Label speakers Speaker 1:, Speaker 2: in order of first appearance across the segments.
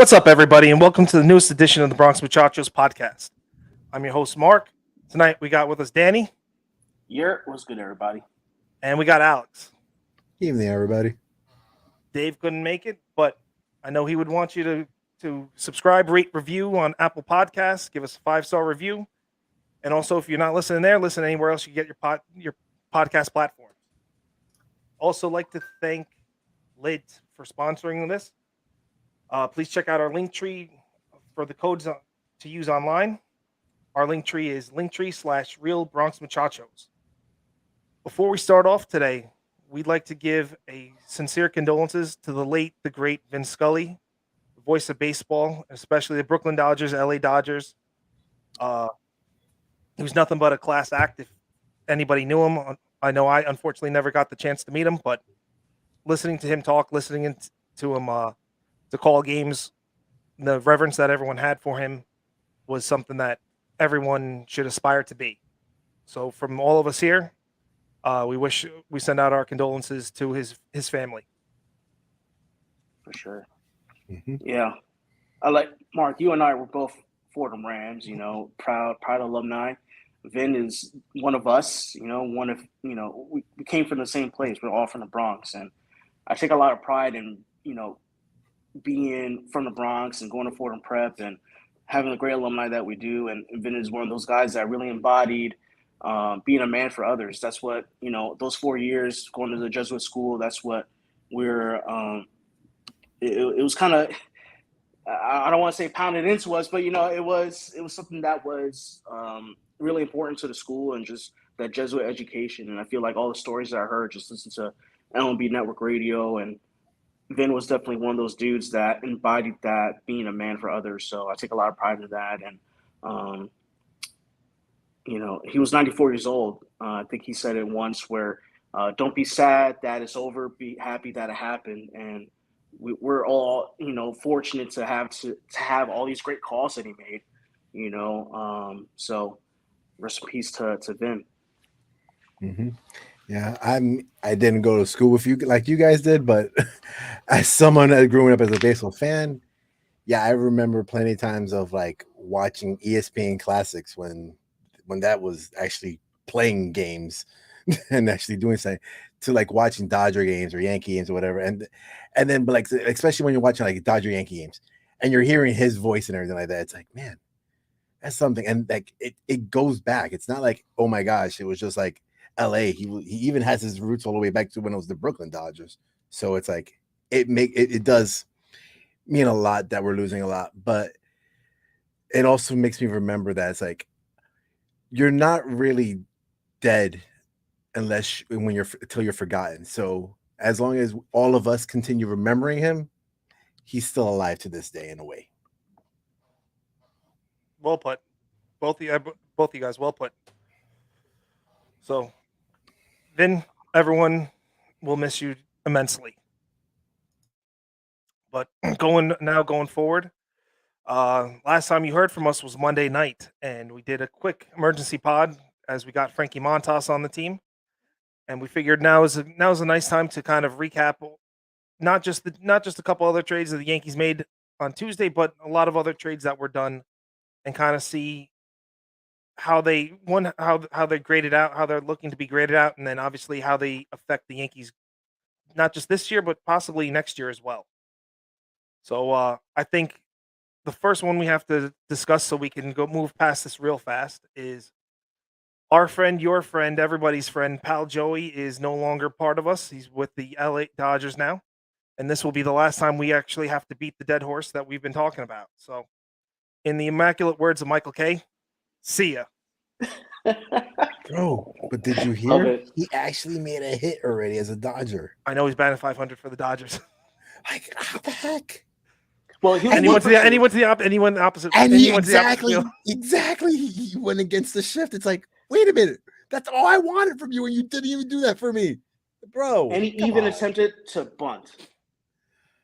Speaker 1: What's up, everybody, and welcome to the newest edition of the Bronx Muchachos podcast. I'm your host, Mark. Tonight we got with us Danny.
Speaker 2: What's good, everybody?
Speaker 1: And we got Alex.
Speaker 3: Evening, everybody.
Speaker 1: Dave couldn't make it, but I know he would want you to subscribe, rate, review on Apple Podcasts, give us a 5-star review, and also if you're not listening there, listen anywhere else you get your podcast platform. Also, like to thank Lid for sponsoring this. Please check out our link tree for the codes to use online. Our link tree is linktree/real Bronx Muchachos. Before we start off today, we'd like to give a sincere condolences to the late, the great Vin Scully, the voice of baseball, especially the Brooklyn Dodgers, LA Dodgers. He was nothing but a class act. If anybody knew him, I know I unfortunately never got the chance to meet him, but listening to him talk, listening to him to call games, the reverence that everyone had for him was something that everyone should aspire to be. So from all of us here, we send out our condolences to his family.
Speaker 2: For sure.
Speaker 3: Mm-hmm.
Speaker 2: Yeah. I like Mark, you and I were both Fordham Rams, proud alumni. Vin is one of us, we came from the same place. We're all from the Bronx. And I take a lot of pride in, being from the Bronx and going to Fordham Prep and having the great alumni that we do. And Vin is one of those guys that really embodied being a man for others. That's what, those 4 years going to the Jesuit school, that's what we're it was kind of, I don't want to say pounded into us, but, it was something that was really important to the school and just that Jesuit education. And I feel like all the stories that I heard, just listen to LMB Network Radio, and Vin was definitely one of those dudes that embodied that, being a man for others. So I take a lot of pride in that. And, he was 94 years old. I think he said it once where don't be sad that it's over, be happy that it happened. And we're all, fortunate to have all these great calls that he made, so rest in peace to Vin.
Speaker 3: Mm-hmm. Yeah, I didn't go to school with you like you guys did, but as someone that grew up as a baseball fan, yeah, I remember plenty of times of like watching ESPN Classics when that was actually playing games and actually doing something, to like watching Dodger games or Yankee games or whatever, and then but like especially when you're watching like Dodger Yankee games and you're hearing his voice and everything like that, it's like, man, that's something. And like it goes back. It's not like, oh my gosh, it was just like LA. He even has his roots all the way back to when it was the Brooklyn Dodgers. So it's like it does mean a lot that we're losing a lot, but it also makes me remember that it's like you're not really dead until you're forgotten. So as long as all of us continue remembering him, he's still alive to this day in a way.
Speaker 1: Well put. Both of you guys, well put. So, Vin, everyone will miss you immensely. But going forward, last time you heard from us was Monday night, and we did a quick emergency pod as we got Frankie Montas on the team, and we figured now is a nice time to kind of recap not just a couple other trades that the Yankees made on Tuesday, but a lot of other trades that were done, and kind of see how they're graded out, how they're looking to be graded out, and then obviously how they affect the Yankees, not just this year, but possibly next year as well. So I think the first one we have to discuss so we can move past this real fast is our friend, your friend, everybody's friend, pal Joey is no longer part of us. He's with the LA Dodgers now. And this will be the last time we actually have to beat the dead horse that we've been talking about. So in the immaculate words of Michael K., see ya.
Speaker 3: Bro, but did you hear? He actually made a hit already as a Dodger.
Speaker 1: I know he's batting 500 for the Dodgers.
Speaker 3: Like, how the heck?
Speaker 2: Well,
Speaker 1: anyone opposite.
Speaker 3: And exactly. He went against the shift. It's like, wait a minute. That's all I wanted from you, and you didn't even do that for me, bro.
Speaker 2: And he even attempted to bunt.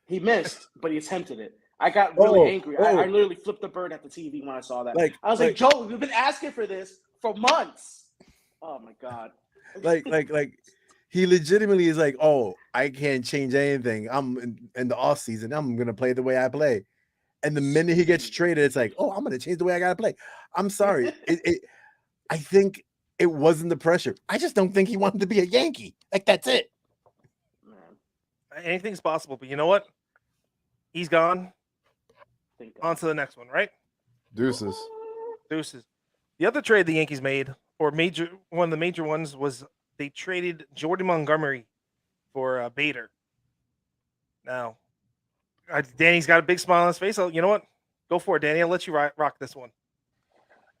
Speaker 2: He missed, but he attempted it. I got really angry. I literally flipped the bird at the TV when I saw that. I was like, Joe, we've been asking for this for months. Oh my God.
Speaker 3: Like he legitimately is like, oh, I can't change anything. I'm in the off season. I'm gonna play the way I play. And the minute he gets traded, it's like, oh, I'm going to change the way I got to play. I'm sorry. I think it wasn't the pressure. I just don't think he wanted to be a Yankee. Like, that's it.
Speaker 2: Man,
Speaker 1: Anything's possible, but you know what? He's gone.
Speaker 2: thank
Speaker 1: On
Speaker 2: God.
Speaker 1: to the next one, right?
Speaker 3: Deuces.
Speaker 1: Deuces. The other trade the Yankees made, or one of the major ones, was they traded Jordy Montgomery for Bader. Now, Danny's got a big smile on his face. So you know what? Go for it, Danny. I'll let you rock this one.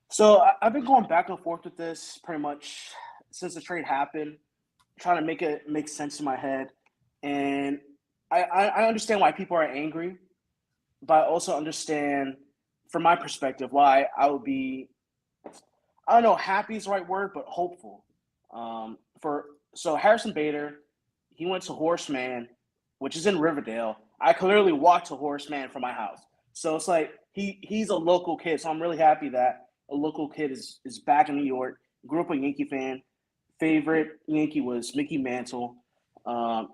Speaker 2: So I've been going back and forth with this pretty much since the trade happened, trying to make it make sense in my head. And I understand why people are angry, but I also understand from my perspective why I would be, I don't know, happy is the right word, but hopeful. For so Harrison Bader, he went to Horseman, which is in Riverdale. I clearly walked to Horseman from my house, so it's like he's a local kid. So I'm really happy that a local kid is back in New York. Grew up a Yankee fan. Favorite Yankee was Mickey Mantle.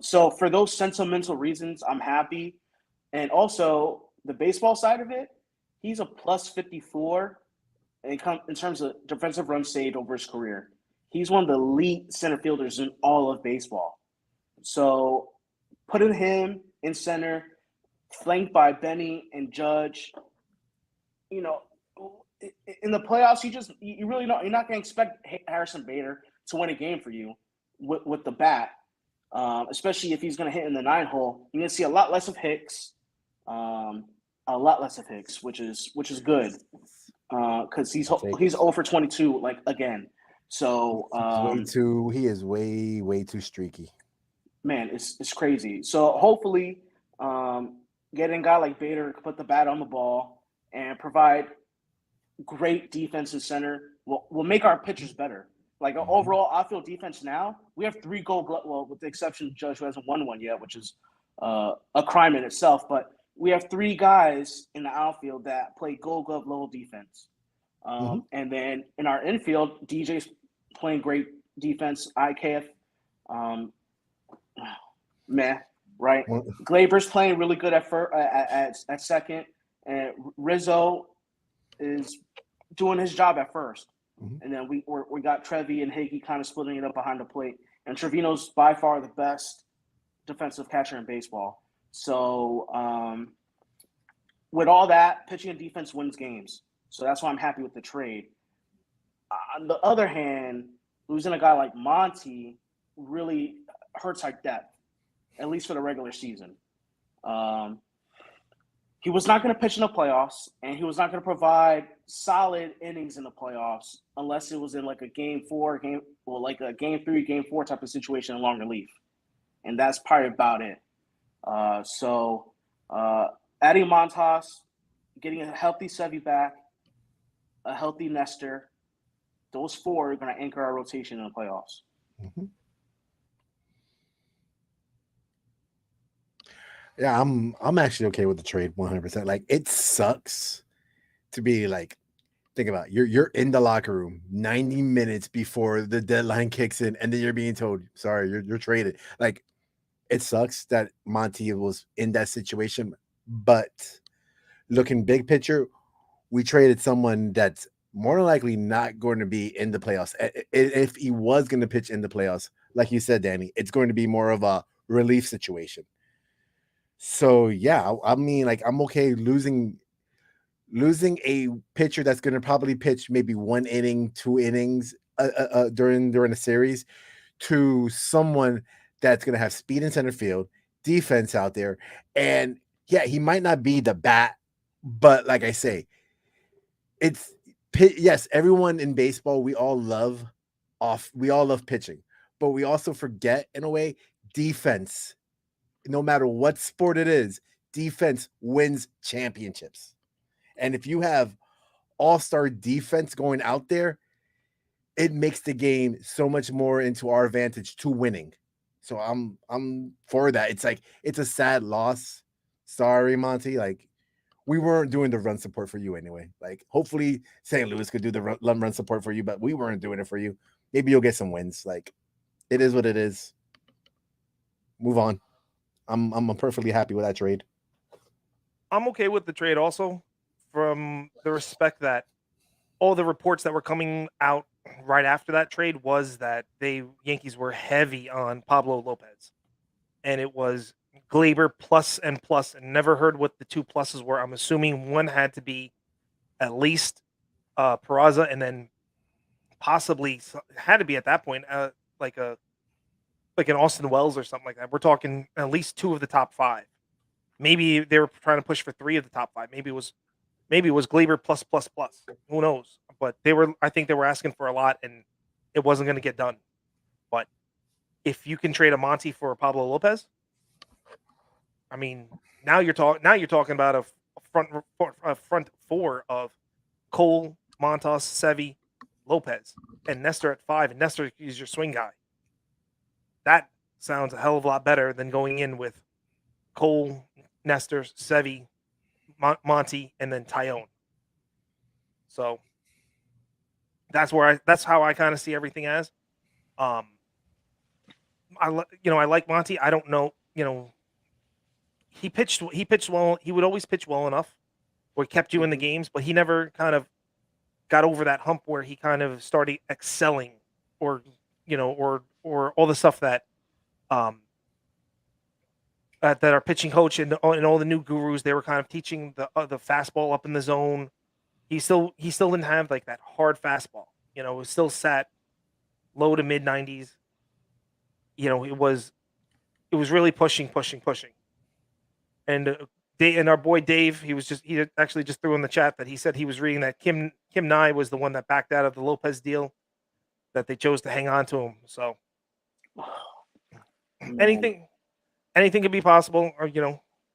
Speaker 2: So for those sentimental reasons, I'm happy. And also the baseball side of it, he's a plus 54 in terms of defensive runs saved over his career. He's one of the elite center fielders in all of baseball. So putting him in center, flanked by Benny and Judge, you know, in the playoffs, you really don't, you're not going to expect Harrison Bader to win a game for you with the bat, especially if he's going to hit in the 9-hole. You're going to see a lot less of Hicks, which is good because he's 0 for 22 like again. So
Speaker 3: he is way too streaky.
Speaker 2: Man, it's crazy. So hopefully, getting a guy like Bader to put the bat on the ball and provide great defense in center will make our pitchers better. Like overall outfield defense now, we have 3 Gold Glove. Well, with the exception of Judge, who hasn't won one yet, which is a crime in itself. But we have 3 guys in the outfield that play Gold Glove level defense. And then in our infield, DJ's playing great defense. IKF, meh, right? Glaber's playing really good at second, and Rizzo is doing his job at first. And then we got Trevi and Higgy kind of splitting it up behind the plate. And Trevino's by far the best defensive catcher in baseball. So with all that, pitching and defense wins games. So that's why I'm happy with the trade. On the other hand, losing a guy like Monty really hurts our depth, at least for the regular season. He was not going to pitch in the playoffs, and he was not going to provide solid innings in the playoffs unless it was in like a game 3, game 4 type of situation in long relief. And that's probably about it. So adding Montas, getting a healthy Sevy back, a healthy Nestor, those 4 are going to anchor our rotation in the playoffs.
Speaker 3: Yeah, I'm actually okay with the trade 100%. Like, it sucks to be like, think about it. You're in the locker room 90 minutes before the deadline kicks in, and then you're being told, sorry, you're traded. Like, it sucks that Monty was in that situation, but looking big picture, we traded someone that's more than likely not going to be in the playoffs. If he was going to pitch in the playoffs, like you said, Danny, it's going to be more of a relief situation. So yeah, I mean, like, I'm okay losing a pitcher that's going to probably pitch maybe 1 inning, 2 innings during a series to someone that's going to have speed in center field, defense out there, and yeah, he might not be the bat, but like I say, it's yes, everyone in baseball, we all love pitching, but we also forget in a way defense. No matter what sport it is, defense wins championships. And if you have all-star defense going out there, it makes the game so much more into our advantage to winning. So I'm for that. It's like, it's a sad loss. Sorry, Monty. Like, we weren't doing the run support for you anyway. Like, hopefully St. Louis could do the run support for you, but we weren't doing it for you. Maybe you'll get some wins. Like, it is what it is. Move on. I'm perfectly happy with that trade.
Speaker 1: I'm okay with the trade also, from the respect that all the reports that were coming out right after that trade was that Yankees were heavy on Pablo Lopez, and it was Glaber plus and plus, and never heard what the two pluses were. I'm assuming one had to be at least Peraza, and then possibly had to be at that point like a like an Austin Wells or something like that. We're talking at least two of the top five. Maybe they were trying to push for three of the top five. Maybe it was Glaber plus plus plus. Who knows? But I think they were asking for a lot, and it wasn't going to get done. But if you can trade a Monty for Pablo Lopez, I mean, now you're talking about a front four of Cole, Montas, Sevy, Lopez, and Nestor at 5, and Nestor is your swing guy. That sounds a hell of a lot better than going in with Cole, Nestor, Sevy, Monty, and then Tyone. So that's how I kind of see everything as. Um, I like Monty. I don't know, he pitched well. He would always pitch well enough where he kept you in the games, but he never kind of got over that hump where he kind of started excelling, or or all the stuff that that our pitching coach and all the new gurus, they were kind of teaching the fastball up in the zone. He still didn't have like that hard fastball. It was still sat low to mid 90s. It was really pushing, pushing, pushing. And and our boy Dave, he actually just threw in the chat that he said he was reading that Kim Nye was the one that backed out of the Lopez deal, that they chose to hang on to him. So
Speaker 2: Man.
Speaker 1: anything could be possible, or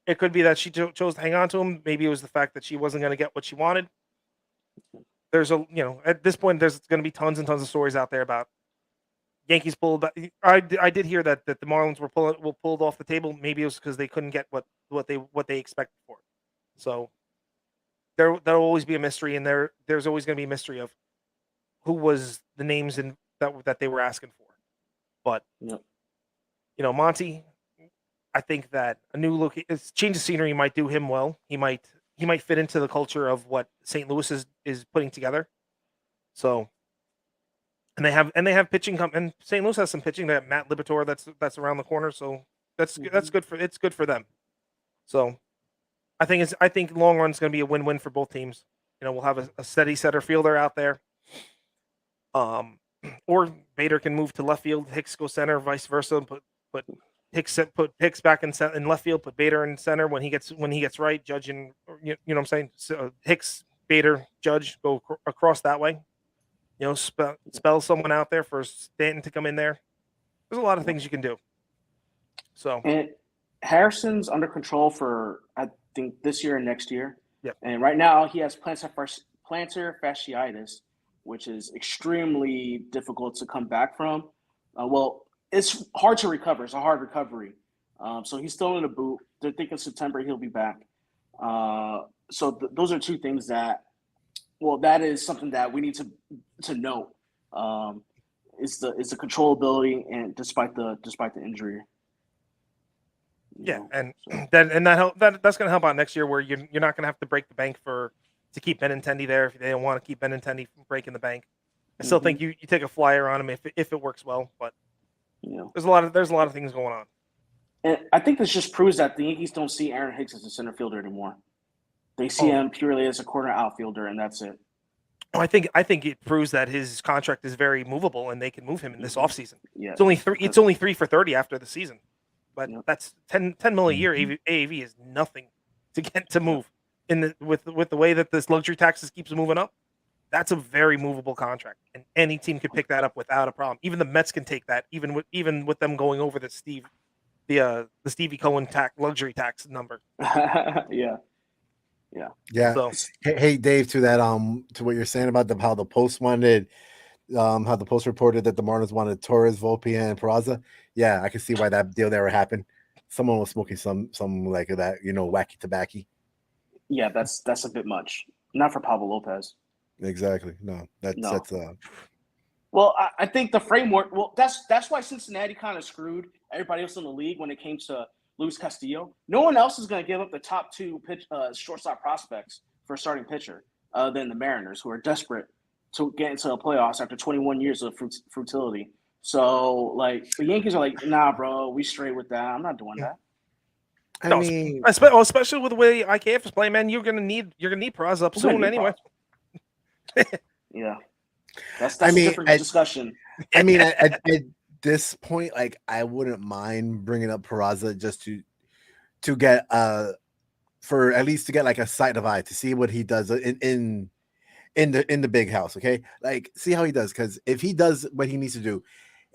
Speaker 1: it could be that she chose to hang on to him. Maybe it was the fact that she wasn't going to get what she wanted. At this point, there's going to be tons and tons of stories out there about Yankees pulled. I did hear that the Marlins were pulled off the table. Maybe it was because they couldn't get what they expected for it. So there'll always be a mystery, and there's always going to be a mystery of who was the names that they were asking for. But
Speaker 2: Yep.
Speaker 1: Monty, I think that a new look, change of scenery might do him well. He might fit into the culture of what St. Louis is putting together. So, and they have pitching and St. Louis has some pitching. That Matt Libator that's around the corner. So that's good for them. So I think long run is going to be a win-win for both teams. We'll have a steady center fielder out there. Or Bader can move to left field, Hicks go center, vice versa. Put Hicks back in left field, put Bader in center when he gets right. Judge and you know what I'm saying. So Hicks, Bader, Judge go across that way. Spell someone out there for Stanton to come in there. There's a lot of things you can do. So
Speaker 2: And Harrison's under control for I think this year and next year.
Speaker 1: Yep.
Speaker 2: And right now he has plantar fasciitis, which is extremely difficult to come back from. Well, it's hard to recover. It's a hard recovery. So he's still in the boot. They're thinking September he'll be back. So those are two things that is something that we need to note. Is the controllability, and despite the injury.
Speaker 1: And that's going to help out next year, where you're not going to have to break the bank to keep Benintendi there if they don't want to keep Benintendi from breaking the bank. I still think you take a flyer on him if it works well, but there's a lot of things going on.
Speaker 2: And I think this just proves that the Yankees don't see Aaron Hicks as a center fielder anymore. They see him purely as a corner outfielder, and that's it.
Speaker 1: I think it proves that his contract is very movable, and they can move him in this offseason.
Speaker 2: Yeah.
Speaker 1: It's only 3 for 30 after the season, but that's 10 mil a year. AAV is nothing to get to move with the way that this luxury taxes keeps moving up. That's a very movable contract, and any team could pick that up without a problem. Even the Mets can take that, even with them going over the Stevie Cohen luxury tax number.
Speaker 2: Yeah.
Speaker 3: So, hey, Dave, to that to what you're saying about how the Post wanted, how the Post reported that the Marlins wanted Torres, Volpe, and Peraza. Yeah, I can see why that deal never happened. Someone was smoking some like that, wacky tobacco.
Speaker 2: Yeah, that's a bit much. Not for Pablo Lopez.
Speaker 3: Exactly. No, that's
Speaker 2: Well, I think the framework. Well, that's why Cincinnati kind of screwed everybody else in the league when it came to Luis Castillo. No one else is going to give up the top two shortstop prospects for a starting pitcher than the Mariners, who are desperate to get into the playoffs after 21 years of futility. So, like, the Yankees are like, nah, bro, we straight with that. I'm not doing that.
Speaker 3: I mean,
Speaker 1: especially with the way IKF is playing, man, you're gonna need Peraza up soon anyway.
Speaker 2: Yeah, that's a different discussion.
Speaker 3: I mean, at this point, like, I wouldn't mind bringing up Peraza just to get for at least to get like a sight of eye to see what he does in the big house. Okay, like, see how he does, because if he does what he needs to do,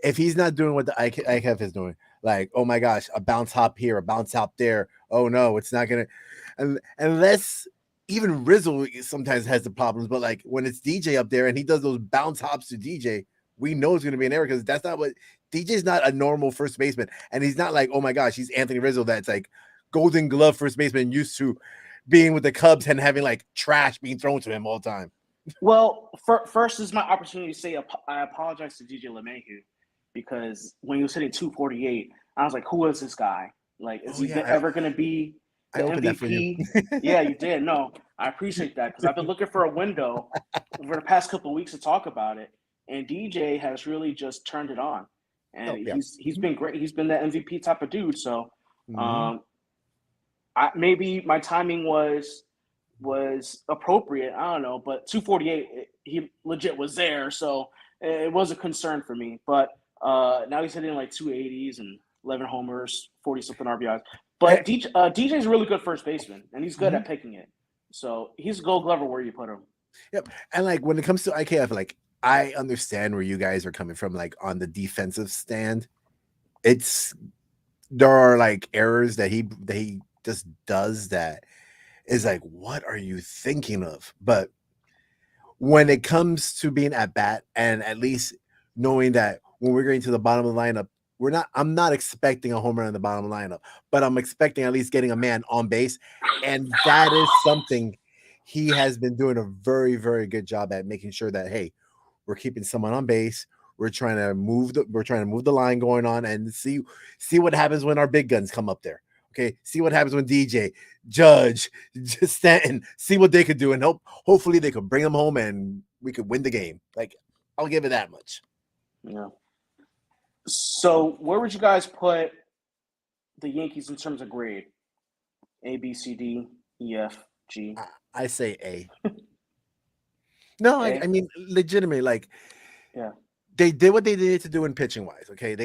Speaker 3: if he's not doing what the IKF is doing, like, oh my gosh, a bounce hop here, a bounce hop there, oh no, it's not gonna, unless even Rizzo sometimes has the problems, but like when it's DJ up there and he does those bounce hops to DJ, we know it's gonna be an error, because that's not what DJ's not a normal first baseman, and he's not like, oh my gosh, he's Anthony Rizzo, that's like Golden Glove first baseman used to being with the Cubs and having like trash being thrown to him all the time.
Speaker 2: Well, first is my opportunity to say I apologize to DJ LeMahieu, because when he was hitting 248, I was like, who is this guy? Like, is he ever going to be the MVP? Yeah, you did. No, I appreciate that, because I've been looking for a window over the past couple of weeks to talk about it, and DJ has really just turned it on, and he's been great. He's been the MVP type of dude. So, maybe my timing was appropriate. I don't know, but 248, he legit was there, so it was a concern for me. But now he's hitting like 280s and 11 homers, 40-something RBIs. But DJ's a really good first baseman, and he's good at picking it. So he's a Gold Glover where you put him.
Speaker 3: Yep. And like when it comes to IKF, like, I understand where you guys are coming from, like on the defensive stand. There are like errors that he just does that is like, what are you thinking of? But when it comes to being at bat, and at least knowing that when we're getting to the bottom of the lineup, I'm not expecting a home run in the bottom of the lineup, but I'm expecting at least getting a man on base. And that is something he has been doing a very, very good job at, making sure that, hey, we're keeping someone on base. We're trying to move the line going on, and see what happens when our big guns come up there. Okay, see what happens when DJ, Judge, Stanton, see what they could do, and hopefully they could bring them home and we could win the game. Like, I'll give it that much.
Speaker 2: Yeah. So where would you guys put the Yankees in terms of grade? A, B, C, D, E, F, G.
Speaker 3: I say A. No, I mean, legitimately, like,
Speaker 2: yeah,
Speaker 3: they did what they needed to do in pitching wise. Okay,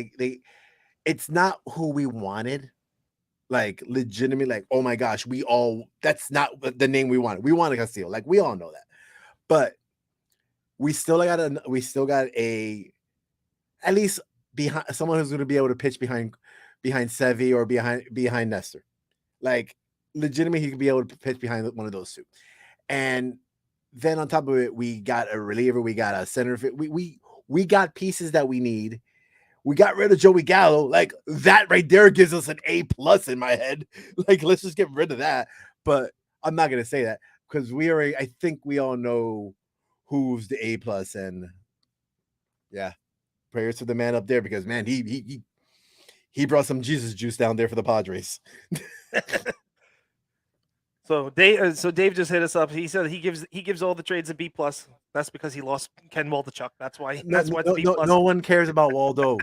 Speaker 3: it's not who we wanted. Like, legitimately, like, oh my gosh, that's not the name we wanted. We wanted Castillo. Like, we all know that. But we still got at least behind someone who's going to be able to pitch behind Sevy or behind Nestor. Like, legitimately, he could be able to pitch behind one of those two. And then on top of it, we got a reliever, we got a center field. We got pieces that we need. We got rid of Joey Gallo. Like, that right there gives us an A+ in my head. Like, let's just get rid of that. But I'm not gonna say that, because I think we all know who's the A+. And yeah, prayers to the man up there, because man, he brought some Jesus juice down there for the Padres.
Speaker 1: So Dave just hit us up. He said he gives all the trades a B+. That's because he lost Ken Waldichuk. That's why it's B+.
Speaker 3: No one cares about Waldo.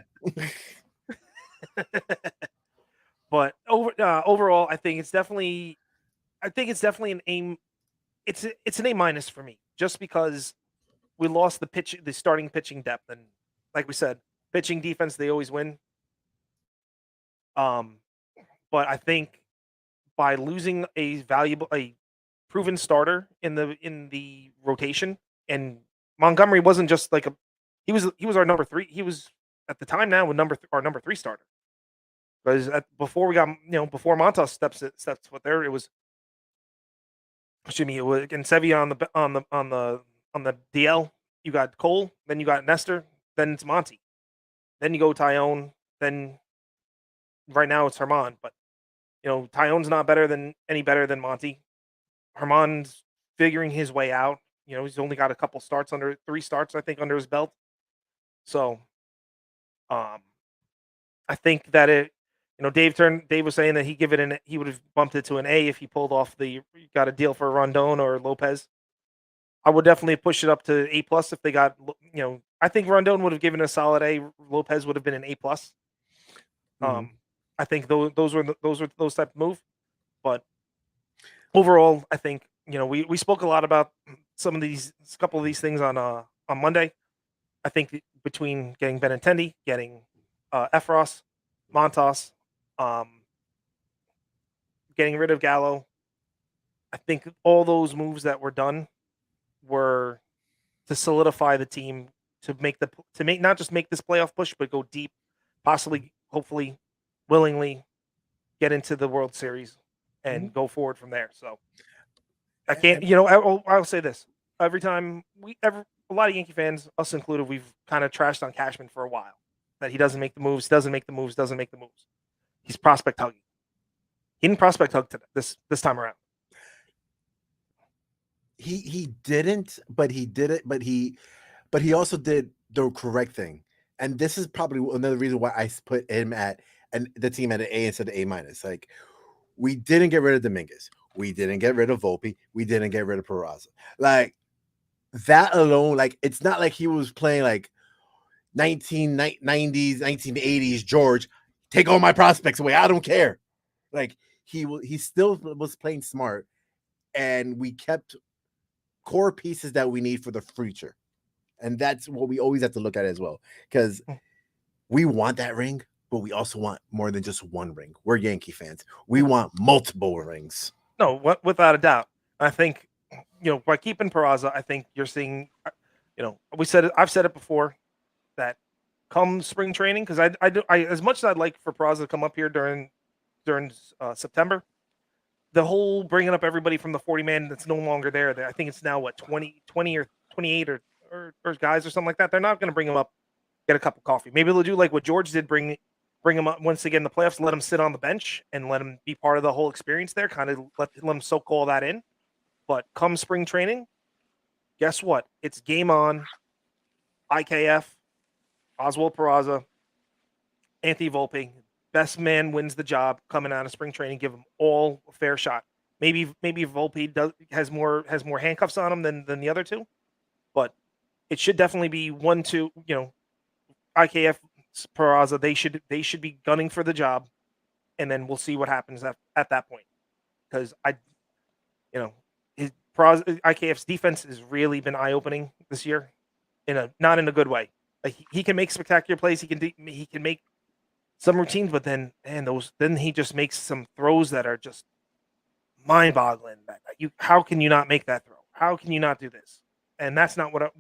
Speaker 1: But overall, I think it's definitely an A. It's an A- for me, just because we lost the starting pitching depth, and like we said, pitching defense, they always win. But I think by losing a proven starter in the rotation, and Montgomery wasn't just like he was our number 3. He was at the time now with our number 3 starter. Because before we got, before Montas steps foot there, it was Jimmy, it was, and Sevy on the DL. You got Cole, then you got Nestor, then it's Monty, then you go Tyone, then right now it's Herman. But Tyone's not any better than Monty. Herman's figuring his way out. He's only got a couple starts 3 starts, I think, under his belt. So, I think that Dave was saying that he would have bumped it to an A if he pulled off got a deal for Rondon or Lopez. I would definitely push it up to A plus if they got, I think Rondon would have given a solid A. Lopez would have been an A plus. I think those were those type of move. But overall, I think we spoke a lot about a couple of these things on Monday. I think between getting Benintendi, getting Efros, Montas, getting rid of Gallo, I think all those moves that were done were to solidify the team to make not just make this playoff push, but go deep, possibly, hopefully, willingly get into the World Series and go forward from there. So I can't, I'll say this: every time a lot of Yankee fans, us included, we've kind of trashed on Cashman for a while that he doesn't make the moves, doesn't make the moves, doesn't make the moves. He's prospect hugging. He didn't prospect hug this time around.
Speaker 3: He didn't, but he did it. But he also did the correct thing, and this is probably another reason why I put him and the team at an A instead of A minus. Like, we didn't get rid of Dominguez, we didn't get rid of Volpe, we didn't get rid of Peraza. Like, that alone, like, it's not like he was playing like 1990s, 1980s George. Take all my prospects away. I don't care. Like, he still was playing smart, and we kept core pieces that we need for the future. And that's what we always have to look at as well, because we want that ring, but we also want more than just one ring. We're Yankee fans. We want multiple rings.
Speaker 1: No, without a doubt. I think, by keeping Peraza, I think you're seeing, I've said it before, that come spring training, because I as much as I'd like for Peraza to come up here during September, the whole bringing up everybody from the 40 man that's no longer there. I think it's now 20 or 28 or guys or something like that. They're not going to bring him up, get a cup of coffee. Maybe they'll do like what George did, bring him up once again in the playoffs, let him sit on the bench and let him be part of the whole experience there, kind of let him soak all that in. But come spring training, guess what? It's game on. IKF, Oswald Peraza, Anthony Volpe, best man wins the job coming out of spring training. Give them all a fair shot. Maybe Volpe has more handcuffs on him than the other two, but it should definitely be 1-2. IKF, Peraza, they should be gunning for the job, and then we'll see what happens at that point. Because IKF's defense has really been eye opening this year, not in a good way. Like, he can make spectacular plays. He can make some routines, but then he just makes some throws that are just mind boggling. How can you not make that throw? How can you not do this? And that's not what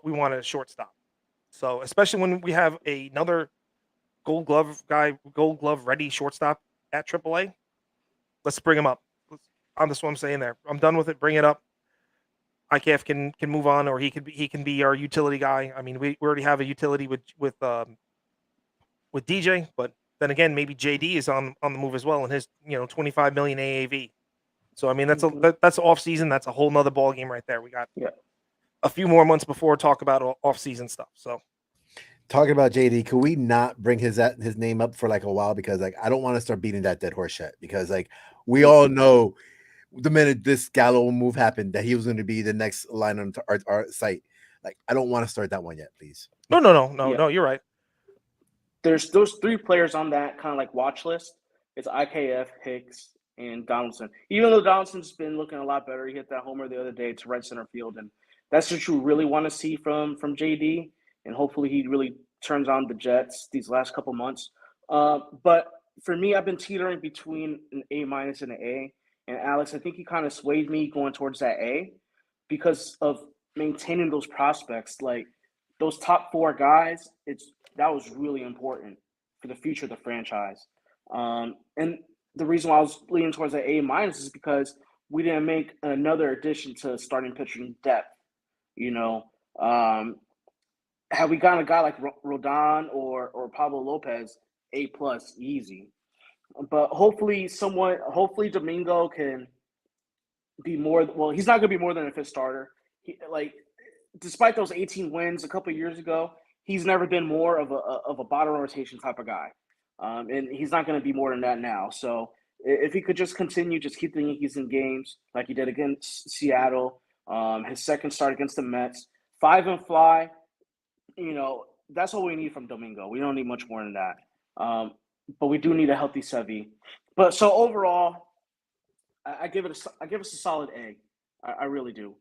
Speaker 1: we want at a shortstop. So, especially when we have another Gold Glove ready shortstop at AAA, let's bring him up. That's what I'm saying there. I'm done with it. Bring it up. IKF can move on, or he can be our utility guy. I mean, we already have a utility with DJ, but then again, maybe JD is on the move as well, and his 25 million AAV. So I mean, that's off season. That's a whole nother ball game right there. We got a few more months before talk about off season stuff. So,
Speaker 3: talking about JD, could we not bring his name up for like a while, because like I don't want to start beating that dead horse yet, because like we all know the minute this Gallo move happened that he was going to be the next line on our site. Like, I don't want to start that one yet, please.
Speaker 1: No, you're right.
Speaker 2: There's those three players on that kind of like watch list. It's IKF, Hicks, and Donaldson. Even though Donaldson's been looking a lot better, he hit that homer the other day to right center field, and that's what you really want to see from JD. And hopefully he really turns on the Jets these last couple months. But for me, I've been teetering between an A minus and an A. And Alex, I think he kind of swayed me going towards that A because of maintaining those prospects. Like, those top four guys, that was really important for the future of the franchise. And the reason why I was leaning towards that A minus is because we didn't make another addition to starting pitching depth. Had we gotten a guy like Rodon or Pablo Lopez, A plus easy. But hopefully Domingo can be more. Well, he's not going to be more than a fifth starter. Despite those 18 wins a couple of years ago, he's never been more of a bottom rotation type of guy. and he's not going to be more than that now. So if he could just continue, just keep the Yankees in games like he did against Seattle, his second start against the Mets, 5 and fly, that's all we need from Domingo. We don't need much more than that. But we do need a healthy Sevy. But so overall, I give us a solid A. I really do.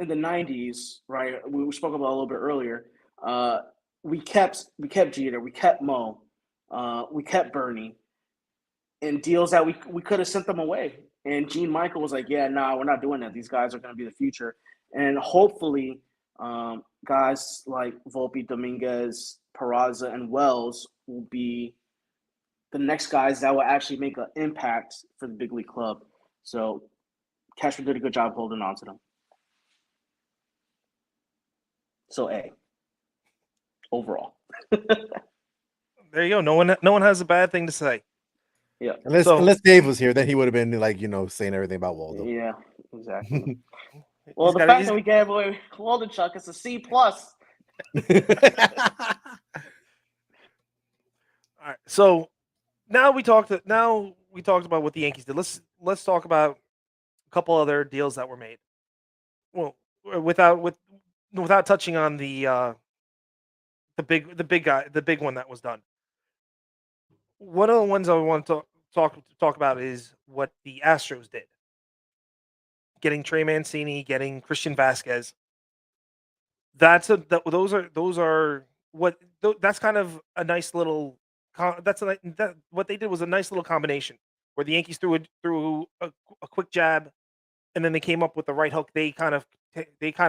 Speaker 2: In the '90s, right? We spoke about a little bit earlier. We kept Jeter, we kept Mo, we kept Bernie, in deals that we could have sent them away. And Gene Michael was like, "Yeah, no, we're not doing that. These guys are going to be the future." And hopefully, guys like Volpe, Dominguez, Peraza, and Wells will be the next guys that will actually make an impact for the big league club. So Cashman did a good job holding on to them. So A overall.
Speaker 1: There you go. No one has a bad thing to say.
Speaker 2: Yeah.
Speaker 3: Unless Dave was here, then he would have been like, saying everything about Waldo.
Speaker 2: Yeah, exactly. Well, the fact that we gave away Waldo Chuck is a C plus.
Speaker 1: All right. So now we talked about what the Yankees did. Let's talk about a couple other deals that were made. Well, without touching on the big one that was done. One of the ones I want to talk about is what the Astros did. Getting Trey Mancini, getting Christian Vasquez. That's kind of a nice little. What they did was a nice little combination where the Yankees threw a quick jab, and then they came up with the right hook. They kind of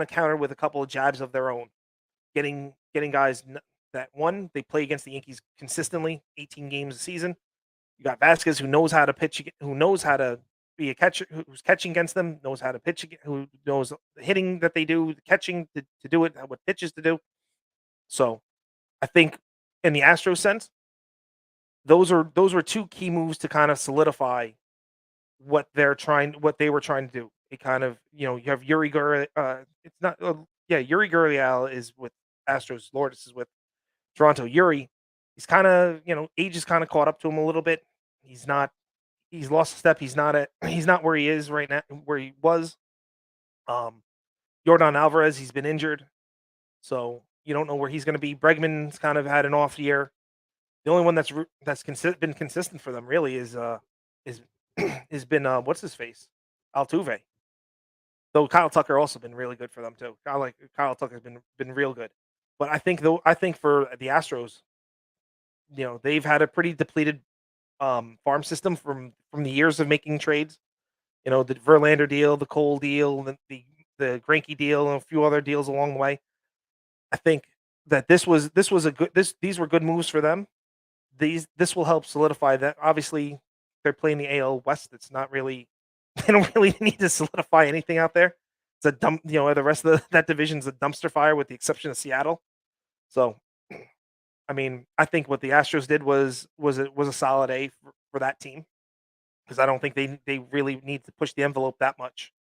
Speaker 1: countered with a couple of jabs of their own, getting guys that one they play against the Yankees consistently, 18 games a season. You got Vasquez, who knows how to pitch, who knows how to be a catcher, who's catching against them, knows how to pitch, who knows the hitting that they do, the catching to do it, what pitches to do. So, I think in the Astros sense, those were two key moves to kind of solidify what they were trying to do. It kind of, you have Yuri Gurriel. It's not, Yuri Gurriel is with Astros. Lourdes is with Toronto. Yuri, he's kind of, age is kind of caught up to him a little bit. He's lost a step. He's not where he is right now, where he was. Yordan Alvarez, he's been injured, so you don't know where he's going to be. Bregman's kind of had an off year. The only one that's been consistent for them really is has been what's his face, Altuve. Though Kyle Tucker also been really good for them too. Kyle Tucker's been real good. But I think for the Astros, they've had a pretty depleted farm system from the years of making trades. The Verlander deal, the Cole deal, the Greinke deal, and a few other deals along the way. I think that these were good moves for them. This will help solidify that. Obviously, they're playing the AL West. It's not really they don't really need to solidify anything out there. It's a dump. The rest of that division's a dumpster fire, with the exception of Seattle. So, I mean, I think what the Astros did was a solid A for that team, because I don't think they really need to push the envelope that much.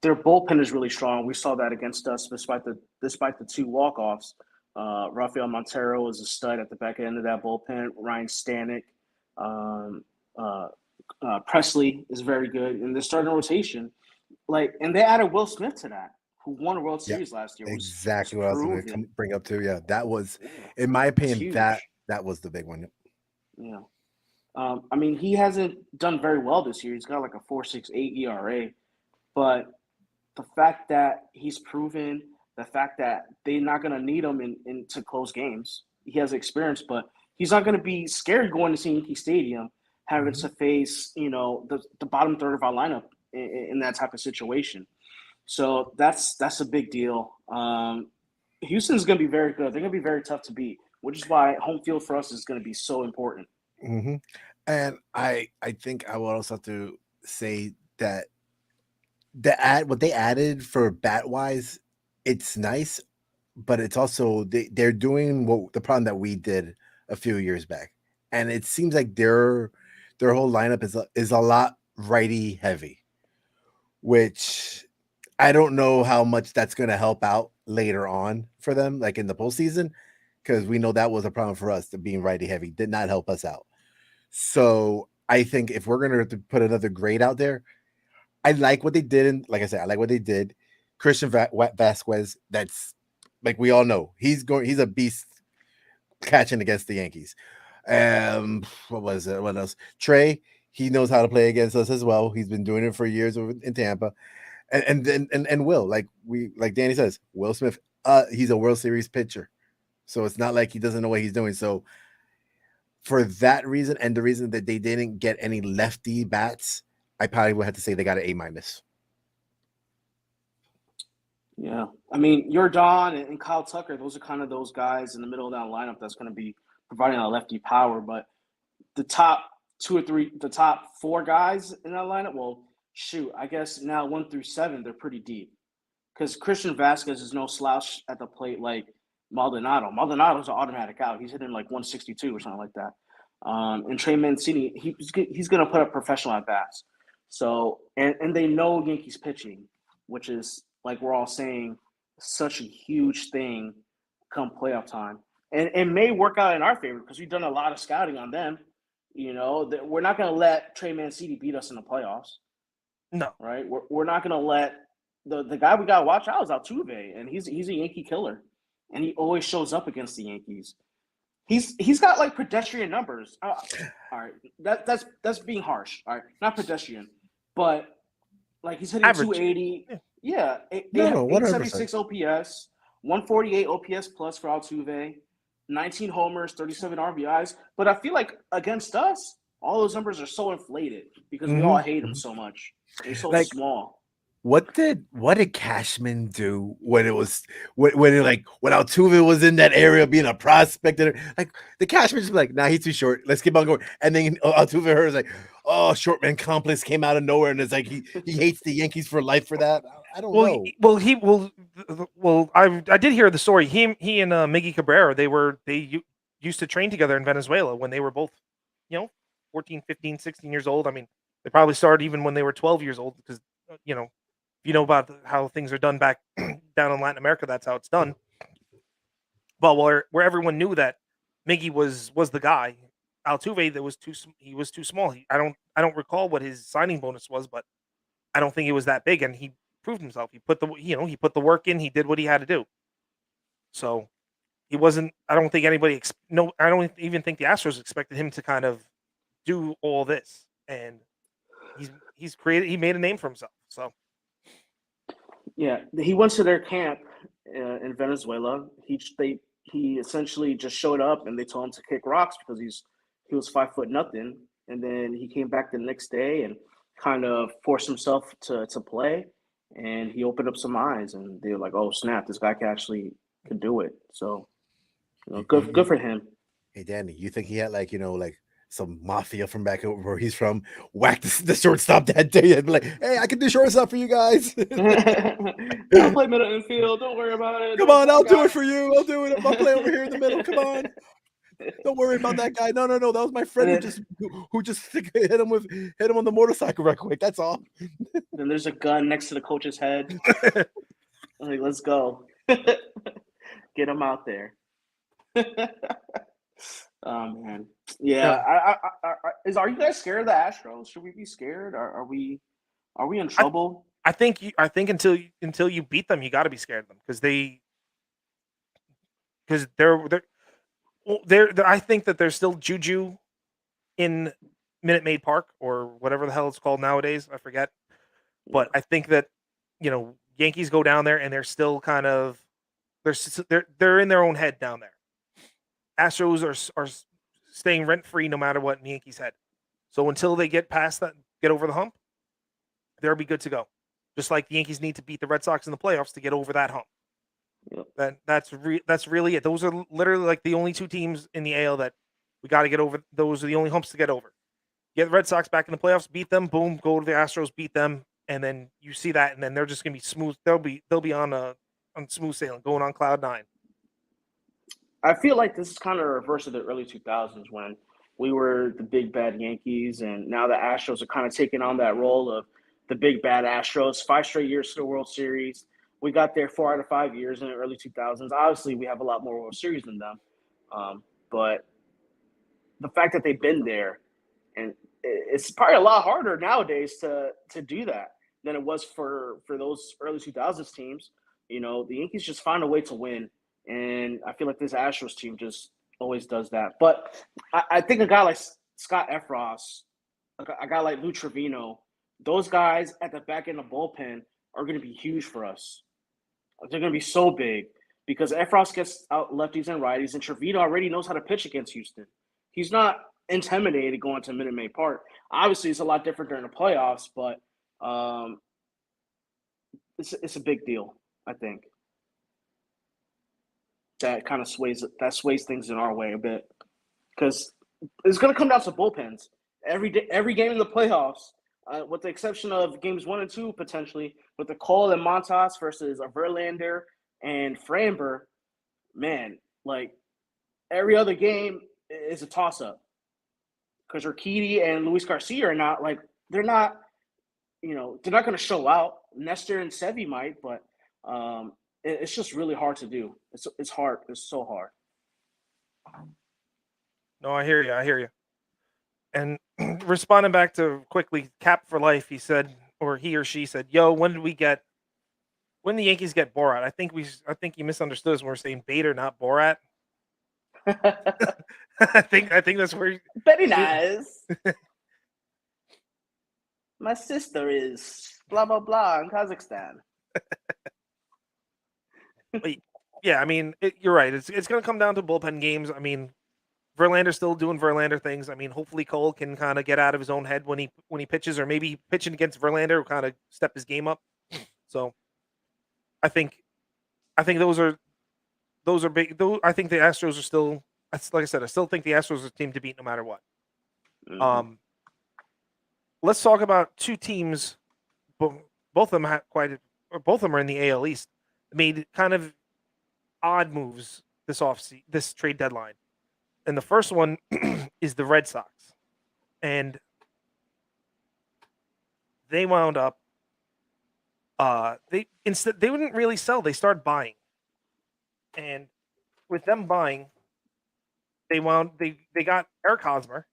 Speaker 2: Their bullpen is really strong. We saw that against us, despite the two walk-offs. Rafael Montero is a stud at the back end of that bullpen. Ryan Stanek, Presley is very good in the starting rotation. And they added Will Smith to that, who won a World Series last year.
Speaker 3: Exactly what I was going to bring up too. Yeah, that was, in my opinion, that was the big one.
Speaker 2: Yeah. I mean, he hasn't done very well this year. He's got like a 4.68 ERA, but the fact that he's proven, the fact that they're not going to need him in to close games, he has experience, but he's not going to be scared going to Yankee Stadium, having to face the bottom third of our lineup in that type of situation. So that's a big deal. Houston's going to be very good. They're going to be very tough to beat, which is why home field for us is going to be so important.
Speaker 3: Mm-hmm. And I think I will also have to say that what they added for bat wise, it's nice, but it's also they're doing the problem that we did a few years back, and it seems like their whole lineup is a lot righty heavy, which I don't know how much that's going to help out later on for them, like in the postseason. because we know that was a problem for us. Being righty heavy did not help us out. So I think if we're gonna put another grade out there, I like what they did, and like I said, I like what they did. Christian Vasquez, that's like we all know he's a beast catching against the Yankees. What was it? What else? Trey, he knows how to play against us as well. He's been doing it for years in Tampa. And Will, like Danny says, Will Smith, he's a World Series pitcher. So it's not like he doesn't know what he's doing. So for that reason and the reason that they didn't get any lefty bats, I probably would have to say they got an A-.
Speaker 2: Yeah, I mean, your Don and Kyle Tucker; those are kind of those guys in the middle of that lineup that's going to be providing a lefty power. But the top two or three, the top four guys in that lineup, well, shoot, I guess now 1 through 7, they're pretty deep because Christian Vasquez is no slouch at the plate like Maldonado. Maldonado's an automatic out. He's hitting like 162 or something like that. And Trey Mancini, he's going to put up professional at bats. So and they know Yankees pitching, which is like we're all saying such a huge thing come playoff time, and it may work out in our favor because we've done a lot of scouting on them. You know, that we're not going to let Trey Mancini beat us in the playoffs.
Speaker 1: No,
Speaker 2: Right? We're not going to let the guy we got to watch out is Altuve, and he's a Yankee killer, and he always shows up against the Yankees. He's got like pedestrian numbers. All right, that's being harsh. All right, not pedestrian, but like he's hitting
Speaker 1: average.
Speaker 2: 280. Yeah,
Speaker 3: No,
Speaker 2: 876 OPS, 148 OPS plus for Altuve, 19 homers, 37 RBIs. But I feel like against us, all those numbers are so inflated because we all hate him so much. He's so
Speaker 3: Like,
Speaker 2: small.
Speaker 3: What did Cashman do when it was when Altuve was in that area being a prospect? And like the Cashman just be like, nah, he's too short. Let's keep on going. And then Altuve heard is like, oh, short man complex came out of nowhere, and it's like he hates the Yankees for life for that. I don't know.
Speaker 1: I did hear the story. He and Miggy Cabrera, they used to train together in Venezuela when they were both, 14, 15, 16 years old. I mean, they probably started even when they were 12 years old because, if you know about how things are done back down in Latin America, that's how it's done. But where everyone knew that Miggy was the guy, Altuve he was too small. I don't recall what his signing bonus was, but I don't think it was that big, and he proved himself. He put the work in. He did what he had to do. So he wasn't. I don't think anybody. No, I don't even think the Astros expected him to kind of do all this, and he's created. He made a name for himself. So
Speaker 2: Yeah, he went to their camp in Venezuela. He essentially just showed up, and they told him to kick rocks because he was 5 foot nothing. And then he came back the next day and kind of forced himself to play, and he opened up some eyes, and they were like, "Oh snap, this guy can do it." So, good for him.
Speaker 3: Hey Danny, you think he had like some mafia from back over where he's from whack the shortstop that day and be like, hey, I can do shortstop for you guys.
Speaker 2: I'll play middle infield. Don't worry about it.
Speaker 3: Come on, I'll do it for you. I'll do it. I'll play over here in the middle. Come on. Don't worry about that guy. No. That was my friend who just hit him on the motorcycle right quick. That's all.
Speaker 2: Then there's a gun next to the coach's head. Like, let's go. Get him out there. Oh man, yeah. Are you guys scared of the Astros? Should we be scared? Are we in trouble?
Speaker 1: I think until you beat them, you got to be scared of them because they're. I think that there's still juju in Minute Maid Park or whatever the hell it's called nowadays. I forget, but I think that Yankees go down there and they're still kind of they're in their own head down there. Astros are staying rent free no matter what in the Yankees' head. So until they get past that, get over the hump, they'll be good to go. Just like the Yankees need to beat the Red Sox in the playoffs to get over that hump.
Speaker 2: Yep.
Speaker 1: That's really it. Those are literally like the only two teams in the AL that we got to get over. Those are the only humps to get over. Get the Red Sox back in the playoffs, beat them, boom, go to the Astros, beat them, and then you see that, and then they're just gonna be smooth. They'll be on smooth sailing, going on cloud 9.
Speaker 2: I feel like this is kind of a reverse of the early 2000s when we were the big bad Yankees, and now the Astros are kind of taking on that role of the big bad Astros. 5 straight years to the World Series. We got there 4 out of 5 years in the early 2000s. Obviously, we have a lot more World Series than them. But the fact that they've been there, and it's probably a lot harder nowadays to do that than it was for those early 2000s teams. You know, the Yankees just find a way to win, and I feel like this Astros team just always does that. But I think a guy like Scott Efros, a guy like Lou Trevino, those guys at the back end of the bullpen are going to be huge for us. They're going to be so big because Efros gets out lefties and righties, and Trevino already knows how to pitch against Houston. He's not intimidated going to Minute Maid Park. Obviously, it's a lot different during the playoffs, but it's a big deal. I think that kind of sways things in our way a bit because it's going to come down to bullpens every game in the playoffs, with the exception of games 1 and 2 potentially, with the Cole and Montas versus a Verlander and Framber. Man, like every other game is a toss up because Urquidy and Luis Garcia are not like they're not going to show out. Nestor and Sevy might, but it's just really hard to do. It's hard. It's so hard.
Speaker 1: No, I hear you. And responding back to quickly, Cap for Life, he said, or he or she said, "Yo, when the Yankees get Borat?" I think you misunderstood us when we're saying Bader, not Borat. I think that's where.
Speaker 2: Very nice. My sister is blah blah blah in Kazakhstan.
Speaker 1: Yeah, I mean, you're right. It's going to come down to bullpen games. I mean, Verlander's still doing Verlander things. I mean, hopefully Cole can kind of get out of his own head when he pitches, or maybe pitching against Verlander will kind of step his game up. So, I think those are big. I think the Astros are still, like I said, I still think the Astros are a team to beat no matter what. Mm-hmm. Let's talk about two teams. Both of them both of them are in the AL East. Made kind of odd moves this trade deadline. And the first one is the Red Sox. And they wound up they wouldn't really sell, they started buying. And with them buying, they got Eric Hosmer.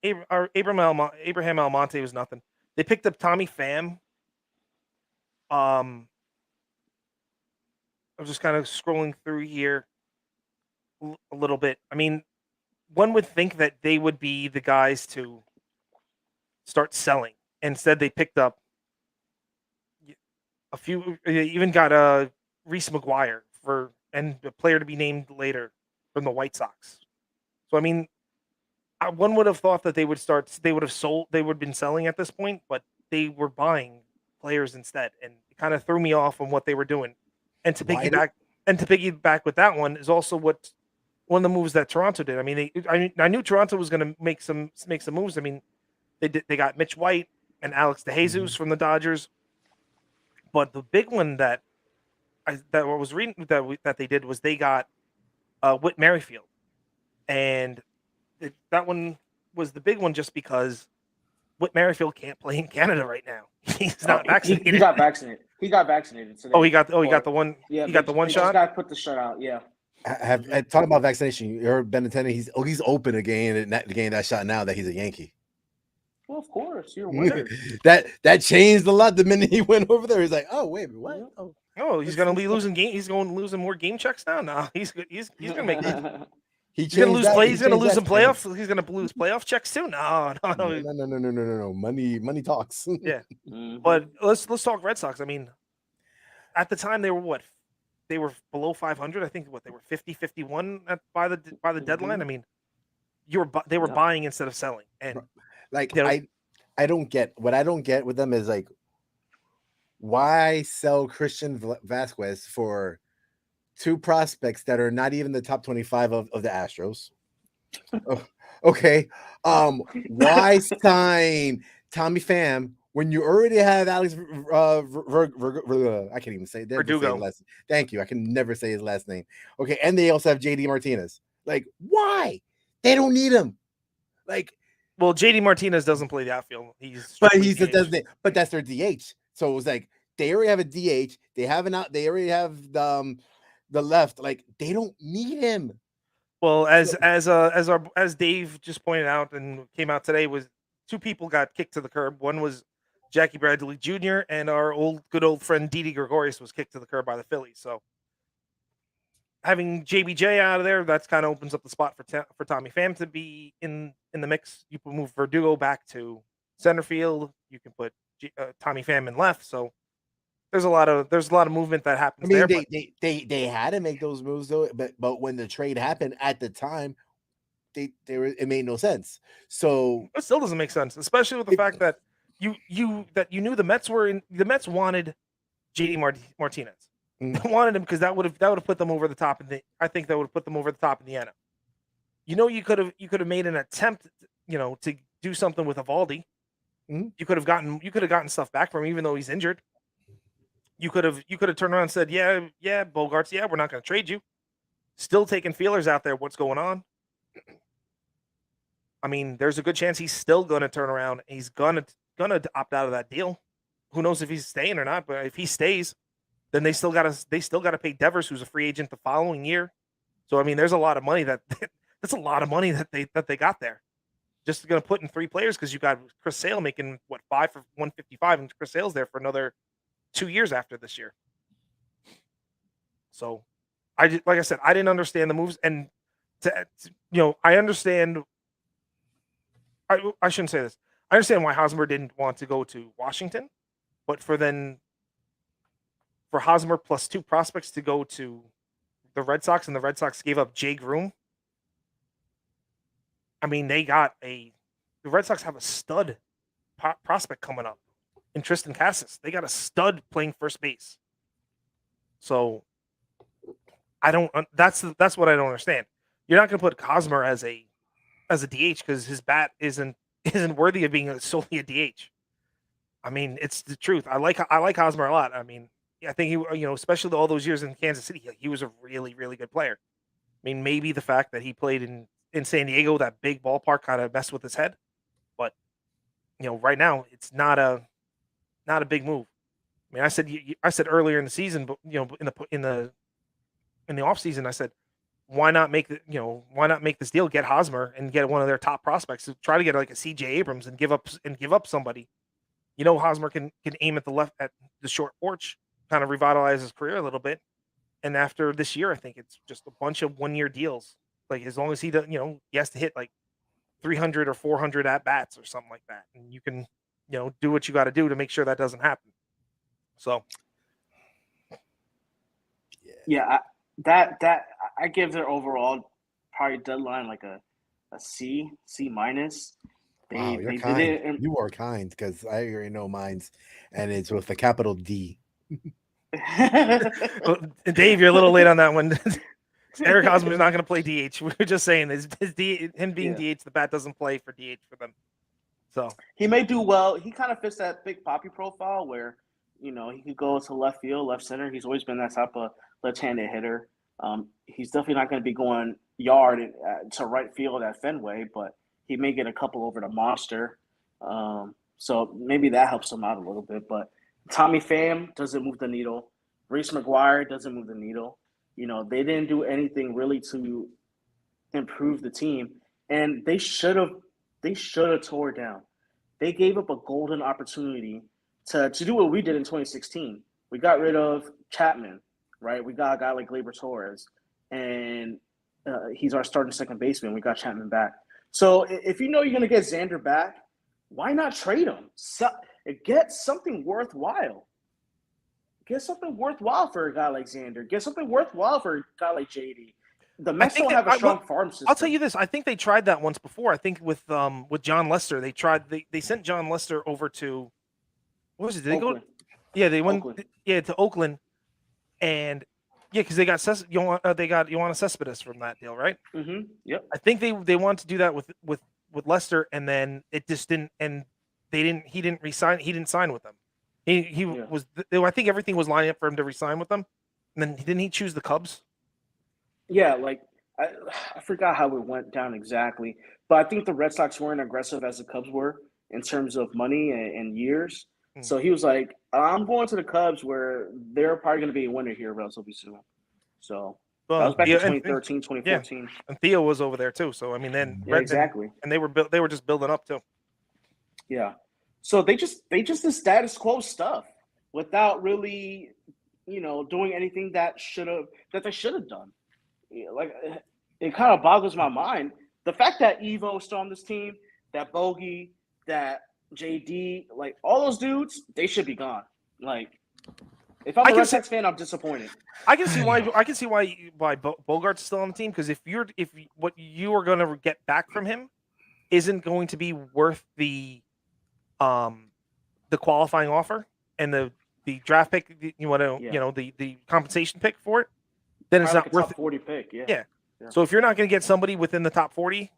Speaker 1: Abraham Almonte was nothing. They picked up Tommy Pham. I'm just kind of scrolling through here a little bit. I mean, one would think that they would be the guys to start selling. Instead, they picked up a few. They even got Reese McGuire and a player to be named later from the White Sox. So I mean, one would have thought that they would have been selling at this point, but they were buying players instead, and it kind of threw me off on what they were doing. And to piggyback with that one is also one of the moves that Toronto did. I mean, I knew Toronto was going to make some moves. I mean, they got Mitch White and Alex DeJesus from the Dodgers, but the big one that I was reading that they did was they got Whit Merrifield, and that one was the big one just because Whit Merrifield can't play in Canada right now. He's not vaccinated.
Speaker 2: He got vaccinated. He got vaccinated today.
Speaker 1: He got the one. Yeah, he got the one shot.
Speaker 2: Just got to put the shot out. Yeah.
Speaker 3: Talking about vaccination, you heard Benintendi? He's open again to gain that shot now that he's a Yankee.
Speaker 2: Well, of course, you're a winner.
Speaker 3: that changed a lot the minute he went over there. He's like, oh wait, what?
Speaker 1: Oh, he's gonna be losing game. He's going to losing more game checks now. No, he's gonna make. He's gonna lose play. He's gonna lose some playoffs. He's gonna lose playoff checks too. No.
Speaker 3: Money talks.
Speaker 1: Yeah, but let's talk Red Sox. I mean, at the time they were what? They were below 500. I think they were 50-51 by the deadline. I mean, they were buying instead of selling, and
Speaker 3: like I don't get what I don't get with them is like, why sell Christian Vasquez for two prospects that are not even the top 25 of the Astros? Okay. Why sign Tommy Pham when you already have Alex I can't even say it.
Speaker 1: Verdugo.
Speaker 3: Thank you. I can never say his last name. Okay, and they also have JD Martinez. Like, why? They don't need him. Like,
Speaker 1: well, JD Martinez doesn't play the outfield. He's
Speaker 3: a designated, but that's their DH. So it was like they already have a DH. They already have the left. Like they don't need him.
Speaker 1: Well, as Dave just pointed out and came out today, was two people got kicked to the curb. One was Jackie Bradley Jr. and our good old friend Didi Gregorius was kicked to the curb by the Phillies. So having JBJ out of there, that's kind of opens up the spot for Tommy Pham to be in the mix. You can move Verdugo back to center field. You can put Tommy Pham in left. So there's a lot of movement that
Speaker 3: I
Speaker 1: happens
Speaker 3: mean,
Speaker 1: there.
Speaker 3: they had to make those moves though, but when the trade happened at the time, it made no sense. So
Speaker 1: It still doesn't make sense, especially with the fact that you knew the Mets wanted JD Martinez.
Speaker 3: Mm.
Speaker 1: They wanted him because that would have put them over the top I think that would have put them over the top in the NL. You know, you could have made an attempt, to do something with Evaldi.
Speaker 3: Mm.
Speaker 1: You could have gotten stuff back from him, even though he's injured. You could have turned around and said, yeah, Bogarts, yeah, we're not going to trade you. Still taking feelers out there. What's going on? I mean, there's a good chance he's still going to turn around. He's gonna opt out of that deal. Who knows if he's staying or not? But if he stays, then they still gotta pay Devers, who's a free agent the following year. So I mean, there's a lot of money that's a lot of money that they got there. Just going to put in 3 players because you got Chris Sale making 5 for 155, and Chris Sale's there for another 2 years after this year. So like I said, I didn't understand the moves, and I understand. I shouldn't say this. I understand why Hosmer didn't want to go to Washington, but for Hosmer plus 2 prospects to go to the Red Sox, and the Red Sox gave up Jay Groom. I mean, the Red Sox have a stud prospect coming up in Tristan Cassis. They got a stud playing first base. So that's what I don't understand. You're not going to put Hosmer as a DH because his bat isn't worthy of being solely a DH. I mean, it's the truth. I like Hosmer a lot. I mean, I think he, especially all those years in Kansas City, he was a really, really good player. I mean, maybe the fact that he played in San Diego, that big ballpark, kind of messed with his head. But right now it's not a big move. I mean, I said earlier in the season, but in the off season, I said, why not make this deal, get Hosmer and get one of their top prospects, to try to get like a CJ Abrams and give up somebody. Hosmer can aim at the short porch, kind of revitalize his career a little bit. And after this year, I think it's just a bunch of 1-year deals. Like as long as he does, he has to hit like 300 or 400 at bats or something like that, and you can, do what you got to do to make sure that doesn't happen. So,
Speaker 2: yeah, I give their overall probably deadline like a C minus.
Speaker 3: Wow, you're kind. You are kind because I already know mine's, and it's with a capital D.
Speaker 1: Well, Dave, you're a little late on that one. Eric Hosmer's not going to play DH. We were just saying him being DH, the bat doesn't play for DH for them. So
Speaker 2: he may do well. He kind of fits that Big Poppy profile where he could go to left field, left center. He's always been that type of left-handed hitter. He's definitely not going to be going yard to right field at Fenway, but he may get a couple over to Monster. So maybe that helps him out a little bit. But Tommy Pham doesn't move the needle. Reese McGuire doesn't move the needle. They didn't do anything really to improve the team, and they should have tore it down. They gave up a golden opportunity to do what we did in 2016. We got rid of Chapman, right? We got a guy like Gleyber Torres, and he's our starting second baseman. We got Chapman back. So if you're going to get Xander back, why not trade him? Get something worthwhile. Get something worthwhile for a guy like Xander. Get something worthwhile for a guy like JD. The Mets don't have a strong farm system.
Speaker 1: I'll tell you this. I think they tried that once before. I think with John Lester, they sent John Lester over to, what was it? Did
Speaker 2: Oakland.
Speaker 1: They go? Yeah, they went.
Speaker 2: Oakland.
Speaker 1: Yeah, to Oakland, and because they got Yoenis Cespedes from that deal, right?
Speaker 2: Mm-hmm. Yep.
Speaker 1: I think they wanted to do that with Lester, and then it just didn't. And he didn't resign. He didn't sign with them. He was. I think everything was lining up for him to resign with them, and then didn't he choose the Cubs?
Speaker 2: Yeah, like I forgot how it went down exactly, but I think the Red Sox weren't aggressive as the Cubs were in terms of money and years. So he was like, I'm going to the Cubs where they're probably going to be a winner here relatively soon. So that
Speaker 1: Well,
Speaker 2: was back in
Speaker 1: yeah,
Speaker 2: 2013,
Speaker 1: yeah,
Speaker 2: 2014.
Speaker 1: and Theo was over there too. So I mean, then
Speaker 2: Yeah, exactly.
Speaker 1: and they were just building up too.
Speaker 2: Yeah. So they just did status quo stuff without really, doing anything that they should have done. Yeah, like it kind of boggles my mind. The fact that Evo is still on this team, that Bogey, that JD, like all those dudes, they should be gone. Like if I'm
Speaker 1: I
Speaker 2: a
Speaker 1: can
Speaker 2: Red
Speaker 1: see
Speaker 2: Sox fan, I'm disappointed.
Speaker 1: I can see why Bogart's still on the team, because what you are going to get back from him isn't going to be worth um the qualifying offer and the draft pick, you want to
Speaker 2: Yeah.
Speaker 1: the compensation pick for it, then it's
Speaker 2: Probably like
Speaker 1: not
Speaker 2: a
Speaker 1: worth
Speaker 2: top
Speaker 1: it.
Speaker 2: 40 pick. Yeah.
Speaker 1: Yeah.
Speaker 2: Yeah.
Speaker 1: So if you're not going to get somebody within the top 40,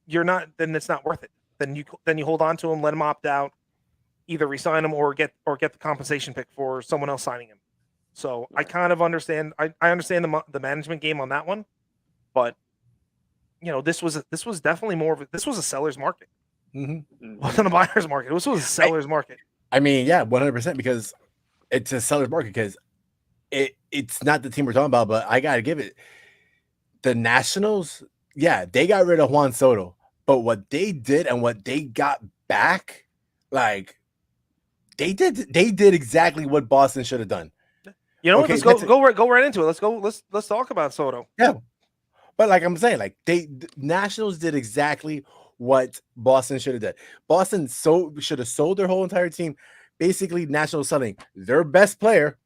Speaker 1: then it's not worth it. Then you hold on to him, let him opt out, either resign him or get the compensation pick for someone else signing him. So I
Speaker 2: Right.
Speaker 1: kind of understand. I understand the management game on that one, but this was definitely this was a seller's market.
Speaker 3: Mhm.
Speaker 1: It wasn't a buyer's market. This was a seller's market.
Speaker 3: I mean, yeah, 100%, because it's a seller's market, because it's not the team we're talking about, but I gotta give it. The Nationals, yeah, they got rid of Juan Soto, but what they did and what they got back, like they did exactly what Boston should have done.
Speaker 1: You know what?
Speaker 3: Okay,
Speaker 1: Let's go right into it. Let's talk about Soto.
Speaker 3: Yeah, but like I'm saying, like the Nationals did exactly what Boston should have done. Boston should have sold their whole entire team. Basically, Nationals selling their best player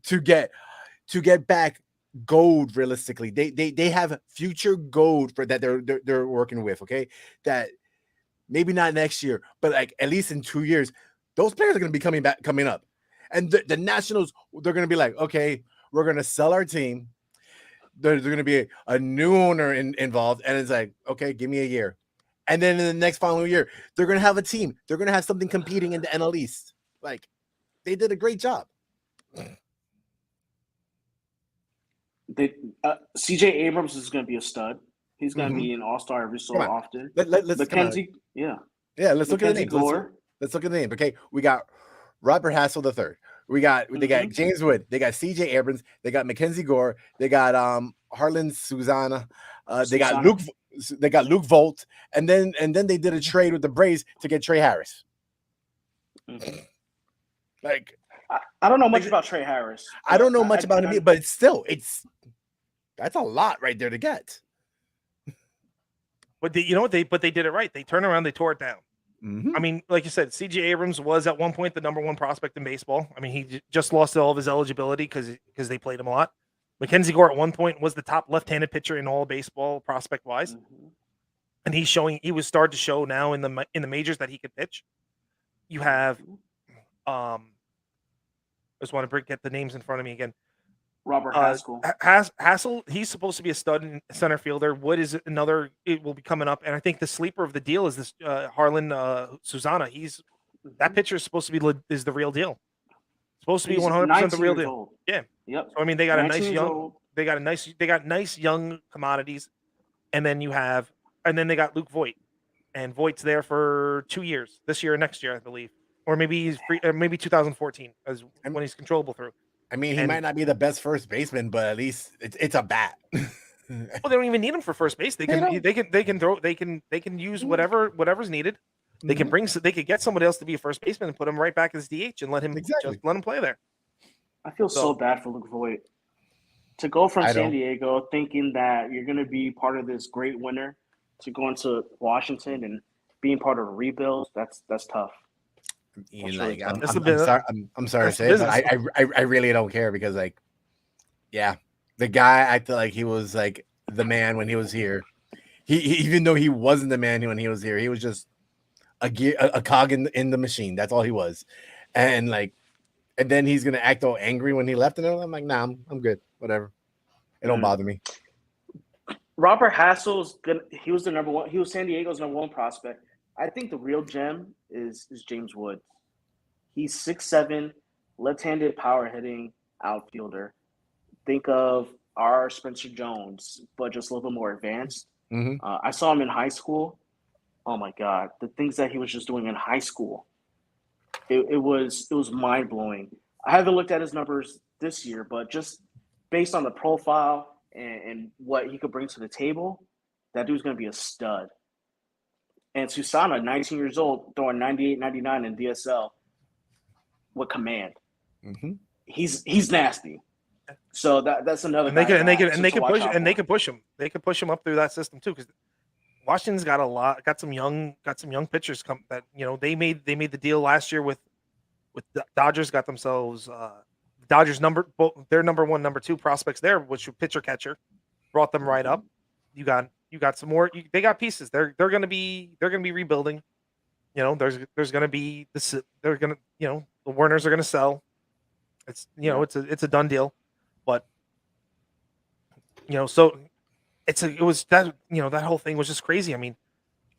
Speaker 3: to get back gold. Realistically, they have future gold for that they're working with. Okay, that maybe not next year, but like at least in 2 years, those players are going to be coming up, and the Nationals, they're going to be like, okay, we're going to sell our team. There's going to be a new owner involved, and it's like, okay, give me a year, and then in the next following year, they're going to have a team. They're going to have something competing in the NL East. Like they did a great job.
Speaker 2: CJ Abrams is going to be a stud. He's going to be an all-star every so often.
Speaker 3: Let's
Speaker 2: Mackenzie,
Speaker 3: let's look at the names.
Speaker 2: Gore.
Speaker 3: Let's look at the names. Okay, we got Robert Hassel III. They got James Wood. They got CJ Abrams. They got Mackenzie Gore. They got Harlan Susanna. They got Luke. They got Luke Volt. And then they did a trade with the Braves to get Trey Harris.
Speaker 2: Mm-hmm.
Speaker 3: Like
Speaker 2: I don't know much about Trey Harris.
Speaker 3: I don't know much about him, but that's a lot right there to get.
Speaker 1: But you know what? They did it right. They turned around. They tore it down.
Speaker 3: Mm-hmm.
Speaker 1: I mean, like you said, C.J. Abrams was at one point the number one prospect in baseball. I mean, he just lost all of his eligibility because they played him a lot. Mackenzie Gore at one point was the top left-handed pitcher in all baseball prospect-wise, and he was starting to show now in the majors that he could pitch. You have, I just want to get the names in front of me again.
Speaker 2: Robert Haskell.
Speaker 1: Hassel, he's supposed to be a stud in center fielder. Wood is another. It will be coming up, and I think the sleeper of the deal is this Harlan Susanna. That pitcher is supposed to be is the real deal. Supposed to be 100% the real deal.
Speaker 2: Old.
Speaker 1: Yeah.
Speaker 2: Yep.
Speaker 1: So I mean, they got a nice young commodities, and then they got Luke Voigt, and Voigt's there for 2 years, this year and next year, I believe, or maybe he's free, maybe 2014 when he's controllable through.
Speaker 3: I mean, he might not be the best first baseman, but at least it's a bat.
Speaker 1: Well, they don't even need him for first base. They can use whatever's needed. They can they could get somebody else to be a first baseman and put him right back as DH and let him play there.
Speaker 2: I feel so bad for Luke Voigt to go from San Diego thinking that you're going to be part of this great winner to going to Washington and being part of a rebuild. That's tough.
Speaker 3: I'm sorry to say, but I really don't care because, like, yeah, the guy, I feel like he was like the man when he was here. He even though he wasn't the man when he was here, he was just a cog in the machine. That's all he was, and then he's gonna act all angry when he left, and I'm like, nah, I'm good, whatever. It don't bother me.
Speaker 2: Robert Hassel's good. He was the number one. He was San Diego's number one prospect. I think the real gem is James Wood. He's 6'7", left-handed power hitting outfielder. Think of our Spencer Jones, but just a little bit more advanced.
Speaker 3: Mm-hmm.
Speaker 2: I saw him in high school. Oh my God, the things that he was just doing in high school, it was mind blowing. I haven't looked at his numbers this year, but just based on the profile and what he could bring to the table, that dude's going to be a stud. And Susana, 19 years old, throwing 98, 99 in DSL with command.
Speaker 4: Mm-hmm.
Speaker 2: He's nasty. So that's another.
Speaker 1: And they
Speaker 2: guy
Speaker 1: can
Speaker 2: watch
Speaker 1: push
Speaker 2: out
Speaker 1: and they
Speaker 2: for.
Speaker 1: can push him. They can push him up through that system too, because Washington's got some young pitchers come that they made the deal last year with the Dodgers, got themselves Dodgers their number one, number two prospects there, which were pitcher catcher, brought them right up. You got some more. They got pieces. They're gonna be rebuilding. There's gonna be this. They're gonna the Werners are gonna sell. It's it's a done deal, but so it was that that whole thing was just crazy. I mean,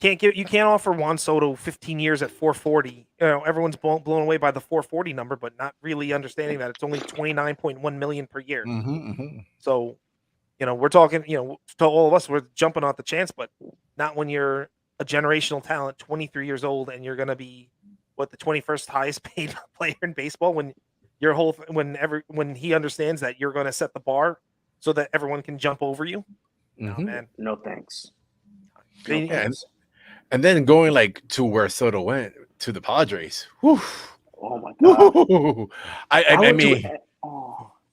Speaker 1: you can't offer Juan Soto 15 years at 440. Everyone's blown away by the 440 number, but not really understanding that it's only 29.1 million per year.
Speaker 4: Mm-hmm.
Speaker 1: So, we're talking, to all of us, we're jumping on the chance, but not when you're a generational talent, 23 years old, and you're going to be the 21st highest paid player in baseball when when he understands that you're going to set the bar so that everyone can jump over you.
Speaker 4: Mm-hmm.
Speaker 1: No, man.
Speaker 2: No thanks.
Speaker 4: And then going to where Soto went to the Padres. Whew.
Speaker 2: Oh my god!
Speaker 4: Whew. I mean,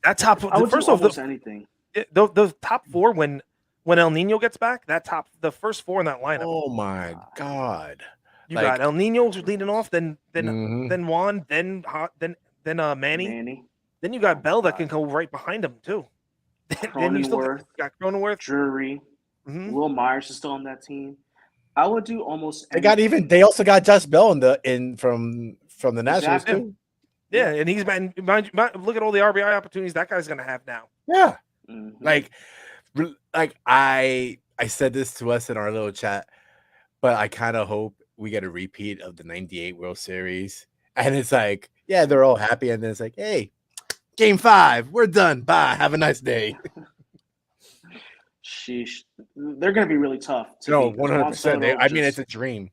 Speaker 1: that top.
Speaker 2: I would
Speaker 1: first
Speaker 2: do
Speaker 1: off,
Speaker 2: almost anything.
Speaker 1: The top four when El Nino gets back, the first four in that lineup.
Speaker 4: Oh my god!
Speaker 1: You got El Nino leading off, then
Speaker 4: mm-hmm.
Speaker 1: Juan, then Manny. Then you got Bell that can go right behind him too. Then you still got Cronenworth,
Speaker 2: Drury, Will Myers is still on that team. I would do almost.
Speaker 4: They also got Josh Bell from the Nationals too.
Speaker 1: Yeah, and he's been. Look at all the RBI opportunities that guy's going to have now.
Speaker 4: Yeah, I said this to us in our little chat, but I kind of hope we get a repeat of the '98 World Series, and it's they're all happy, and then it's hey, Game 5, we're done. Bye. Have a nice day.
Speaker 2: Sheesh, they're going to be really tough.
Speaker 4: No, 100%. I mean, it's a dream.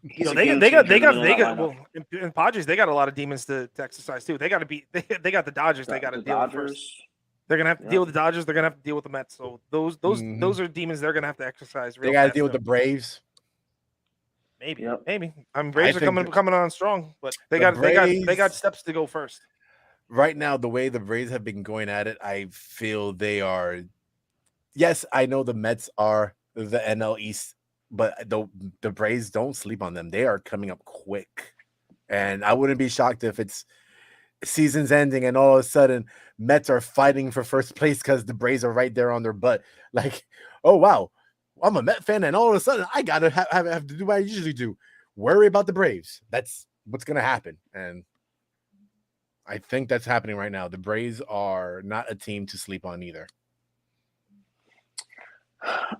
Speaker 1: They got well, in Padres, they got a lot of demons to exercise too. They got to be. They got the Dodgers. They got to deal with first. They're gonna have to deal with the Dodgers. They're gonna have to deal with the Mets. So those are demons they're gonna have to exercise.
Speaker 4: They got to deal with the Braves.
Speaker 1: Maybe. I mean, Braves are coming on strong, but they got steps to go first.
Speaker 4: Right now, the way the Braves have been going at it, I feel they are. Yes, I know the Mets are the NL East, but the Braves don't sleep on them. They are coming up quick, and I wouldn't be shocked if it's season's ending and all of a sudden Mets are fighting for first place because the Braves are right there on their butt. Oh wow, I'm a Met fan, and all of a sudden I gotta have to do what I usually do: worry about the Braves. That's what's gonna happen, and I think that's happening right now. The Braves are not a team to sleep on either.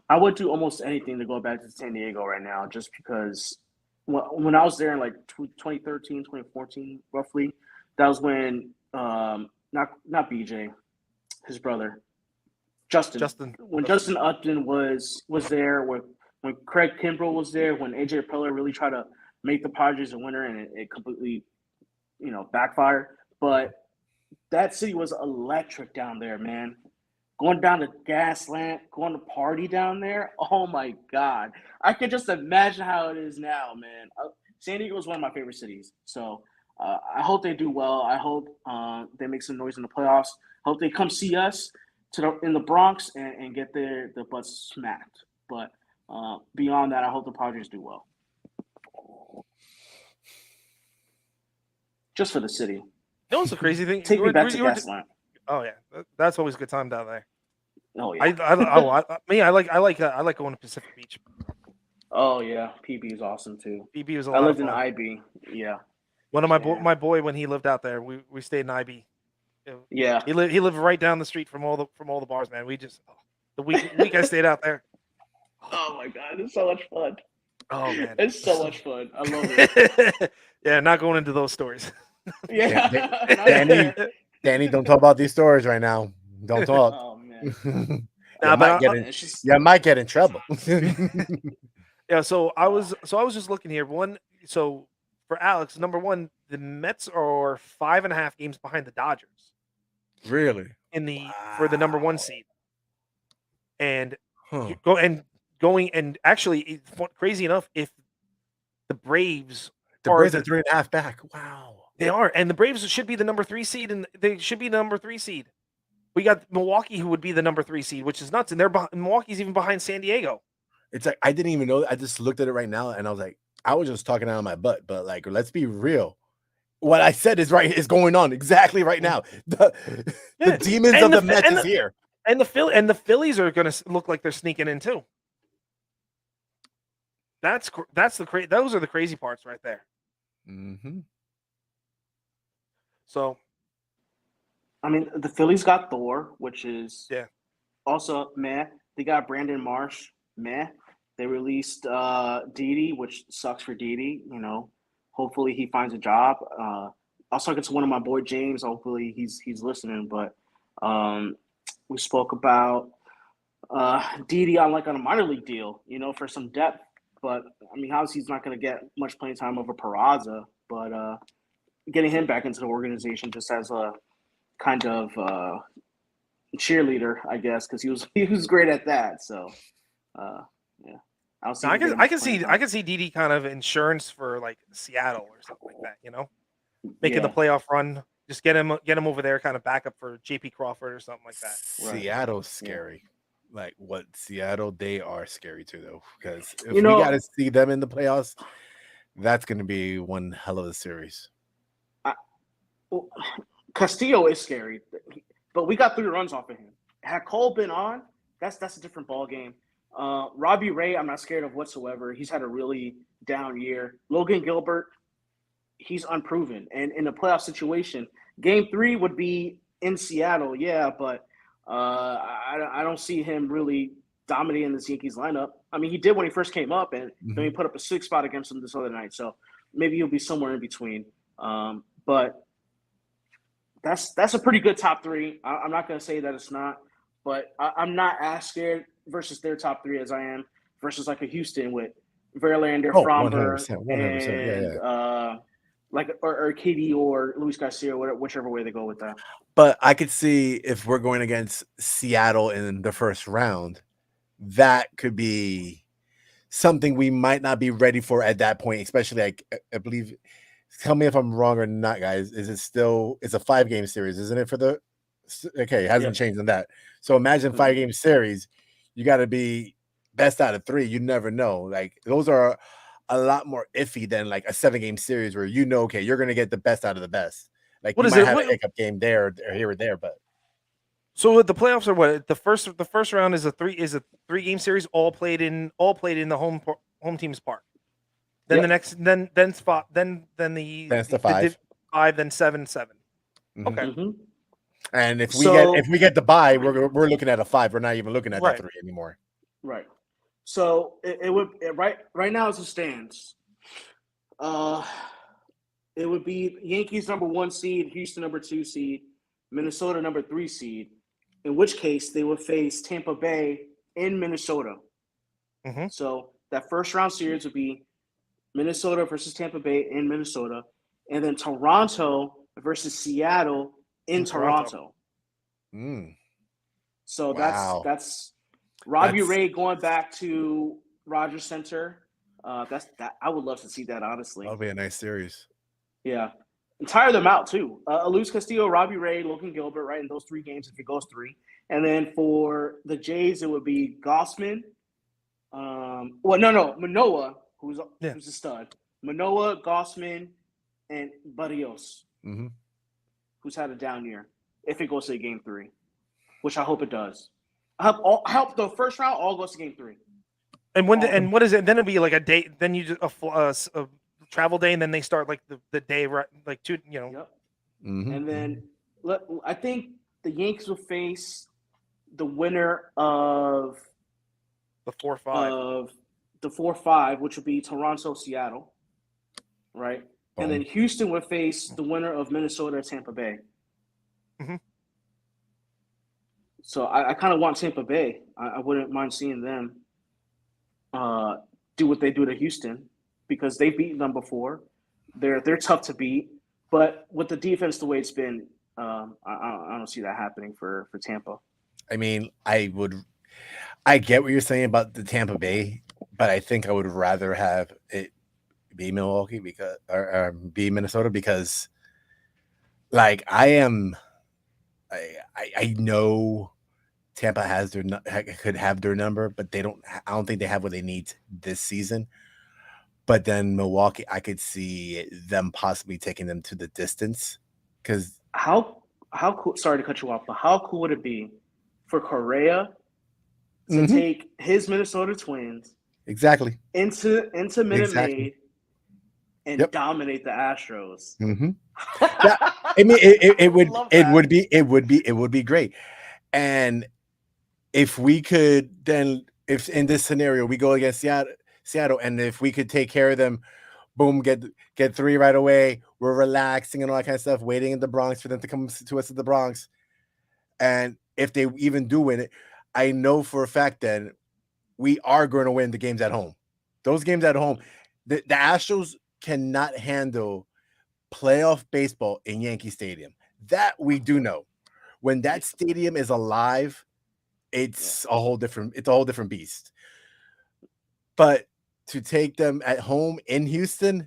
Speaker 2: I would do almost anything to go back to San Diego right now, just because when I was there in 2013, 2014, roughly, that was when not BJ, his brother, Justin. When Justin Upton was there, when Craig Kimbrell was there, when AJ Preller really tried to make the Padres a winner, and it completely, backfired. But that city was electric down there, man. Going down to Gaslamp, going to party down there. Oh my God. I could just imagine how it is now, man. San Diego is one of my favorite cities. So I hope they do well. I hope they make some noise in the playoffs. Hope they come see us in the Bronx and get their butts smacked. But beyond that, I hope the Padres do well. Just for the city.
Speaker 1: It's a crazy thing.
Speaker 2: Take me back to Gaslamp.
Speaker 1: Oh yeah, that's always a good time down there.
Speaker 2: Oh yeah.
Speaker 1: I like going to Pacific Beach.
Speaker 2: Oh yeah, PB is awesome too.
Speaker 1: PB was a
Speaker 2: lot. I lived
Speaker 1: in
Speaker 2: IB. Yeah.
Speaker 1: One of my boy when he lived out there, we stayed in IB.
Speaker 2: Yeah.
Speaker 1: He lived right down the street from all the bars, man. We just the week I stayed out there.
Speaker 2: Oh my God, it's so much fun.
Speaker 1: Oh man,
Speaker 2: it's so much fun. I love it.
Speaker 1: Yeah, not going into those stories.
Speaker 2: Yeah.
Speaker 4: Danny, don't talk about these stories right now. Don't talk.
Speaker 2: Oh man.
Speaker 4: You might get in trouble.
Speaker 1: Yeah, so I was just looking here. So for Alex, number one, the Mets are 5.5 games behind the Dodgers.
Speaker 4: Really?
Speaker 1: for the number 1
Speaker 4: Wow.
Speaker 1: seed. And
Speaker 4: Huh.
Speaker 1: going and actually, crazy enough, if the Braves
Speaker 4: The
Speaker 1: are
Speaker 4: Braves are 3.5 back. Wow.
Speaker 1: they are, and the Braves should be the number 3 seed, and they should be the number 3 seed. We got Milwaukee, who would be the number 3 seed, which is nuts, and Milwaukee's even behind San Diego.
Speaker 4: It's like I didn't even know. I just looked at it right now, and I was like, I was just talking out of my butt. But like, let's be real. What I said is right. Is going on exactly right now. The
Speaker 1: Yeah,
Speaker 4: demons
Speaker 1: and
Speaker 4: of
Speaker 1: the
Speaker 4: the Mets is here.
Speaker 1: And the Phillies are going to look like they're sneaking in too. Those are the crazy parts right there.
Speaker 4: Mm-hmm.
Speaker 1: So,
Speaker 2: I mean, the Phillies got Thor, which is
Speaker 1: yeah.
Speaker 2: also meh. They got Brandon Marsh, meh. They released Didi, which sucks for Didi. You know, hopefully he finds a job. I was talking to one of my boy James. Hopefully he's listening. But we spoke about Didi on a minor league deal, you know, for some depth. But I mean, obviously he's not going to get much playing time over Peraza. But getting him back into the organization just as a kind of cheerleader, I guess, because he was great at that. So, yeah,
Speaker 1: I can see Didi kind of insurance for like Seattle or something like that. You know, making the playoff run, just get him over there, kind of backup for JP Crawford or something like that.
Speaker 2: Right.
Speaker 4: Seattle's scary. Yeah. Like what Seattle, they are scary too, though, because if
Speaker 2: you know,
Speaker 4: we got to see them in the playoffs, that's going to be one hell of a series.
Speaker 2: Castillo is scary, but we got 3 runs off of him. Had Cole been on, that's a different ball game. Robbie Ray, I'm not scared of whatsoever. He's had a really down year. Logan Gilbert, he's unproven, and in a playoff situation, Game 3 would be in Seattle, yeah, but I don't see him really dominating this Yankees lineup. I mean, he did when he first came up, and then he put up a 6 spot against them this other night. So maybe he'll be somewhere in between. But that's a pretty good top 3. I'm not going to say that it's not, but I'm not as scared versus their top 3 as I am versus like a Houston with Verlander, Fromber, 100%, and or Katie or Luis Garcia, whichever way they go with that.
Speaker 4: But I could see if we're going against Seattle in the first round, that could be something we might not be ready for at that point, especially I believe. Tell me if I'm wrong or not, guys. Is it still? It's a 5-game series, isn't it? Okay, it hasn't changed on that. So imagine 5-game series. You got to be best out of 3. You never know. Like those are a lot more iffy than like a 7-game series where okay, you're gonna get the best out of the best. Like you might have a hiccup game there or here or there, but.
Speaker 1: So the playoffs are what the first round is a 3-game series, all played in the home team's park. Then the next, then that's the
Speaker 4: 5,
Speaker 1: 5, then 7.
Speaker 4: Mm-hmm.
Speaker 1: Okay.
Speaker 2: Mm-hmm.
Speaker 4: And if we get the bye, we're looking at a 5. We're not even looking at that 3 anymore.
Speaker 2: Right. So it would right now as it stands, it would be Yankees number 1 seed, Houston number 2 seed, Minnesota number 3 seed. In which case they would face Tampa Bay in Minnesota.
Speaker 1: Mm-hmm.
Speaker 2: So that first round series would be Minnesota versus Tampa Bay in Minnesota, and then Toronto versus Seattle in Toronto. So that's Robbie Ray going back to Rogers Center. That I would love to see that, honestly.
Speaker 4: That'll be a nice series.
Speaker 2: Yeah. And tire them out too. Luis Castillo, Robbie Ray, Logan Gilbert, right, in those 3 games if it goes 3. And then for the Jays, it would be Gossman. Manoah, who's a stud. Manoah, Gossman, and Barrios, who's had a down year. If it goes to Game 3, which I hope it does. I hope the first round all goes to Game 3.
Speaker 1: And what is it? Then it'll be like a day. Then you do a travel day, and then they start like the day right, like 2. You know.
Speaker 2: Yep. And then I think the Yankees will face the winner of
Speaker 1: the 4-5
Speaker 2: the 4-5, which would be Toronto, Seattle, right? And then Houston would face the winner of Minnesota, Tampa Bay.
Speaker 1: Mm-hmm.
Speaker 2: So I kind of want Tampa Bay. I wouldn't mind seeing them do what they do to Houston because they've beaten them before. They're tough to beat, but with the defense the way it's been, I don't see that happening for Tampa.
Speaker 4: I mean, I get what you're saying about the Tampa Bay, but I think I would rather have it be Milwaukee or be Minnesota because, like, I know Tampa could have their number, but they don't. I don't think they have what they need this season. But then Milwaukee, I could see them possibly taking them to the distance because
Speaker 2: How cool? Sorry to cut you off, but how cool would it be for Correa to take his Minnesota Twins
Speaker 4: exactly
Speaker 2: into Minute Maid and dominate the Astros?
Speaker 4: Yeah, I mean, it would be great. And if we could then, if in this scenario we go against Seattle, and if we could take care of them, boom, get 3 right away. We're relaxing and all that kind of stuff, waiting in the Bronx for them to come to us at the Bronx. And if they even do win it, I know for a fact then we are going to win the games at home. Those games at home, the Astros cannot handle playoff baseball in Yankee Stadium. That we do know. When that stadium is alive, it's a whole different beast. But to take them at home in Houston,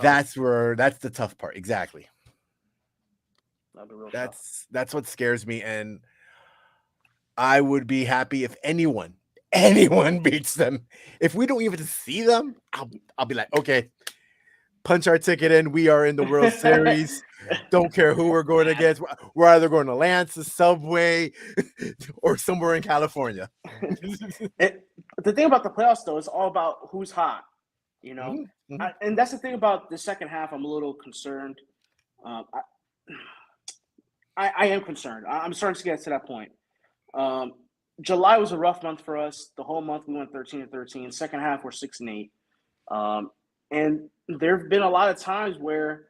Speaker 4: that's the tough part. Exactly. That's what scares me, and I would be happy if anyone beats them. If we don't even see them, I'll be like, okay, punch our ticket in. We are in the World Series. Don't care who we're going against. We're either going to Lance, the Subway, or somewhere in California.
Speaker 2: The thing about the playoffs, though, is all about who's hot. You know, and that's the thing about the second half. I'm a little concerned. I am concerned. I'm starting to get to that point. July was a rough month for us. The whole month we went 13-13. Second half we're 6-8. And there have been a lot of times where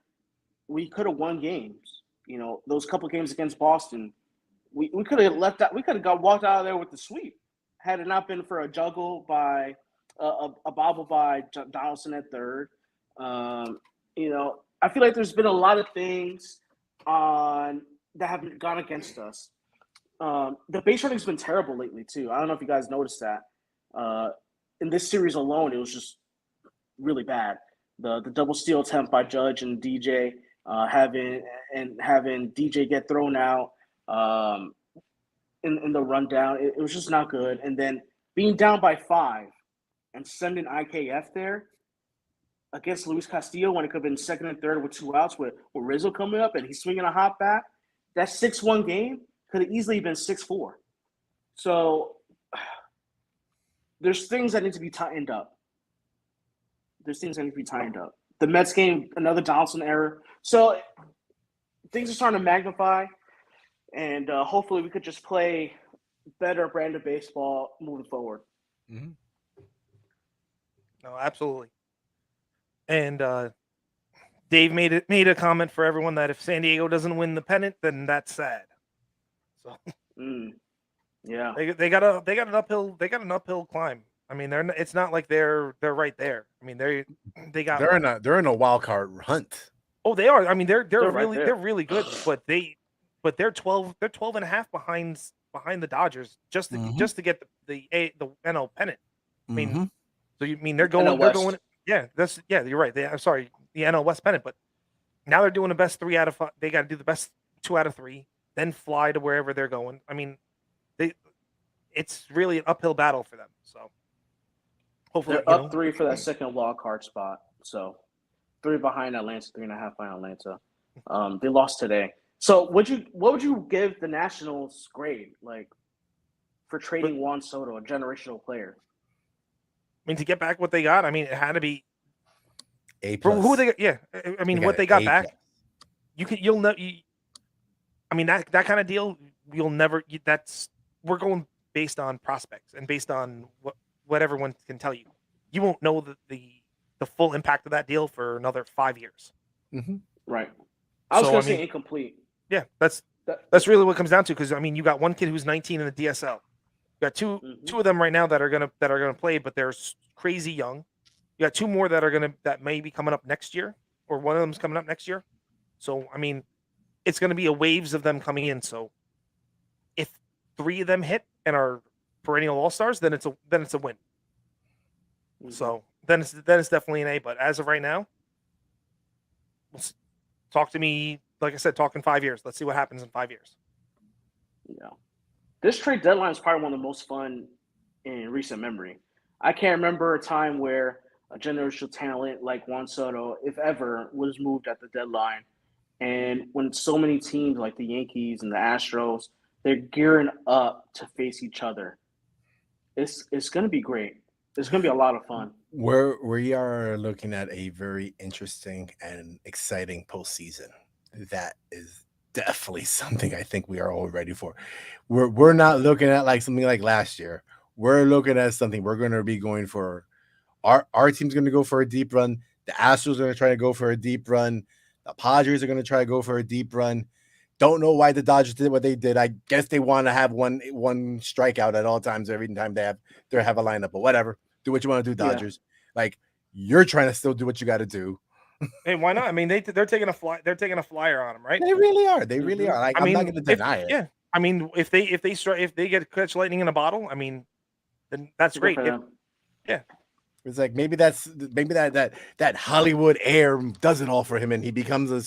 Speaker 2: we could have won games. You know, those couple games against Boston, we could have left out. We could have walked out of there with the sweep had it not been for a juggle by a bobble by Donaldson at third. You know, I feel like there's been a lot of things that have gone against us. The base running's been terrible lately too. I don't know if you guys noticed that. In this series alone, it was just really bad. The double steal attempt by Judge and DJ, having DJ get thrown out in the rundown, it was just not good. And then being down by 5 and sending IKF there against Luis Castillo when it could have been second and third with 2 outs with Rizzo coming up and he's swinging a hop back. That 6-1 game could have easily been 6-4. So there's things that need to be tightened up. The Mets game, another Donaldson error. So things are starting to magnify, and hopefully we could just play better brand of baseball moving forward.
Speaker 1: No, absolutely. And Dave made a comment for everyone that if San Diego doesn't win the pennant, then that's sad. So
Speaker 2: yeah,
Speaker 1: they got an uphill climb. I mean, it's not like they're right there. I mean, they're
Speaker 4: in a wild card hunt.
Speaker 1: Oh, they are. I mean, they're
Speaker 2: really
Speaker 1: they're really good, but they're 12 and a half behind the Dodgers just to get the NL pennant. I mean, so you mean they're going. Yeah, you're right. I'm sorry, the NL West pennant, but now they're doing the best 3 out of 5. They got to do the best 2 out of 3, then fly to wherever they're going. I mean, it's really an uphill battle for them. So hopefully
Speaker 2: they're up 3 for that second wild card spot. So 3 behind Atlanta, 3.5 behind Atlanta. They lost today. So what would you give the Nationals grade like for trading Juan Soto, a generational player?
Speaker 1: I mean, to get back what they got, I mean, it had to be
Speaker 4: A+.
Speaker 1: Who they got? Yeah, I mean, what they got back, you'll know. I mean, that kind of deal, you'll never. We're going based on prospects and based on what everyone can tell you. You won't know the full impact of that deal for another 5 years.
Speaker 2: Right. I was going to say incomplete.
Speaker 1: Yeah, that's really what it comes down to. Because I mean, you got one kid who's 19 in the DSL. You got two of them right now that are gonna play, but they're crazy young. You got 2 more that may be coming up next year, or one of them's coming up next year. So I mean, it's going to be a waves of them coming in. So if 3 of them hit and are perennial all-stars, then it's a win. So then it's definitely an A. But as of right now, talk to me. Like I said, talk in 5 years. Let's see what happens in 5 years.
Speaker 2: Yeah, this trade deadline is probably one of the most fun in recent memory. I can't remember a time where a generational talent like Juan Soto, if ever, was moved at the deadline. And when so many teams like the Yankees and the Astros, they're gearing up to face each other. It's going to be great. It's going to be a lot of fun.
Speaker 4: We are looking at a very interesting and exciting postseason. That is definitely something I think we are all ready for. We're not looking at like something like last year. We're looking at something we're going to be going for. Our team's going to go for a deep run. The Astros are going to try to go for a deep run. The Padres are going to try to go for a deep run. Don't know why the Dodgers did what they did. I guess they want to have one strikeout at all times every time they have a lineup, but whatever. Do what you want to do, Dodgers. Yeah. Like, you're trying to still do what you got to do.
Speaker 1: Hey, why not? I mean, they're taking a flyer on them, right?
Speaker 4: They really are. They really are. Like, I'm not going to deny it.
Speaker 1: Yeah. I mean, if they get catch lightning in a bottle, I mean, then that's great. Yeah.
Speaker 4: It's like maybe that Hollywood air does it all for him, and he becomes a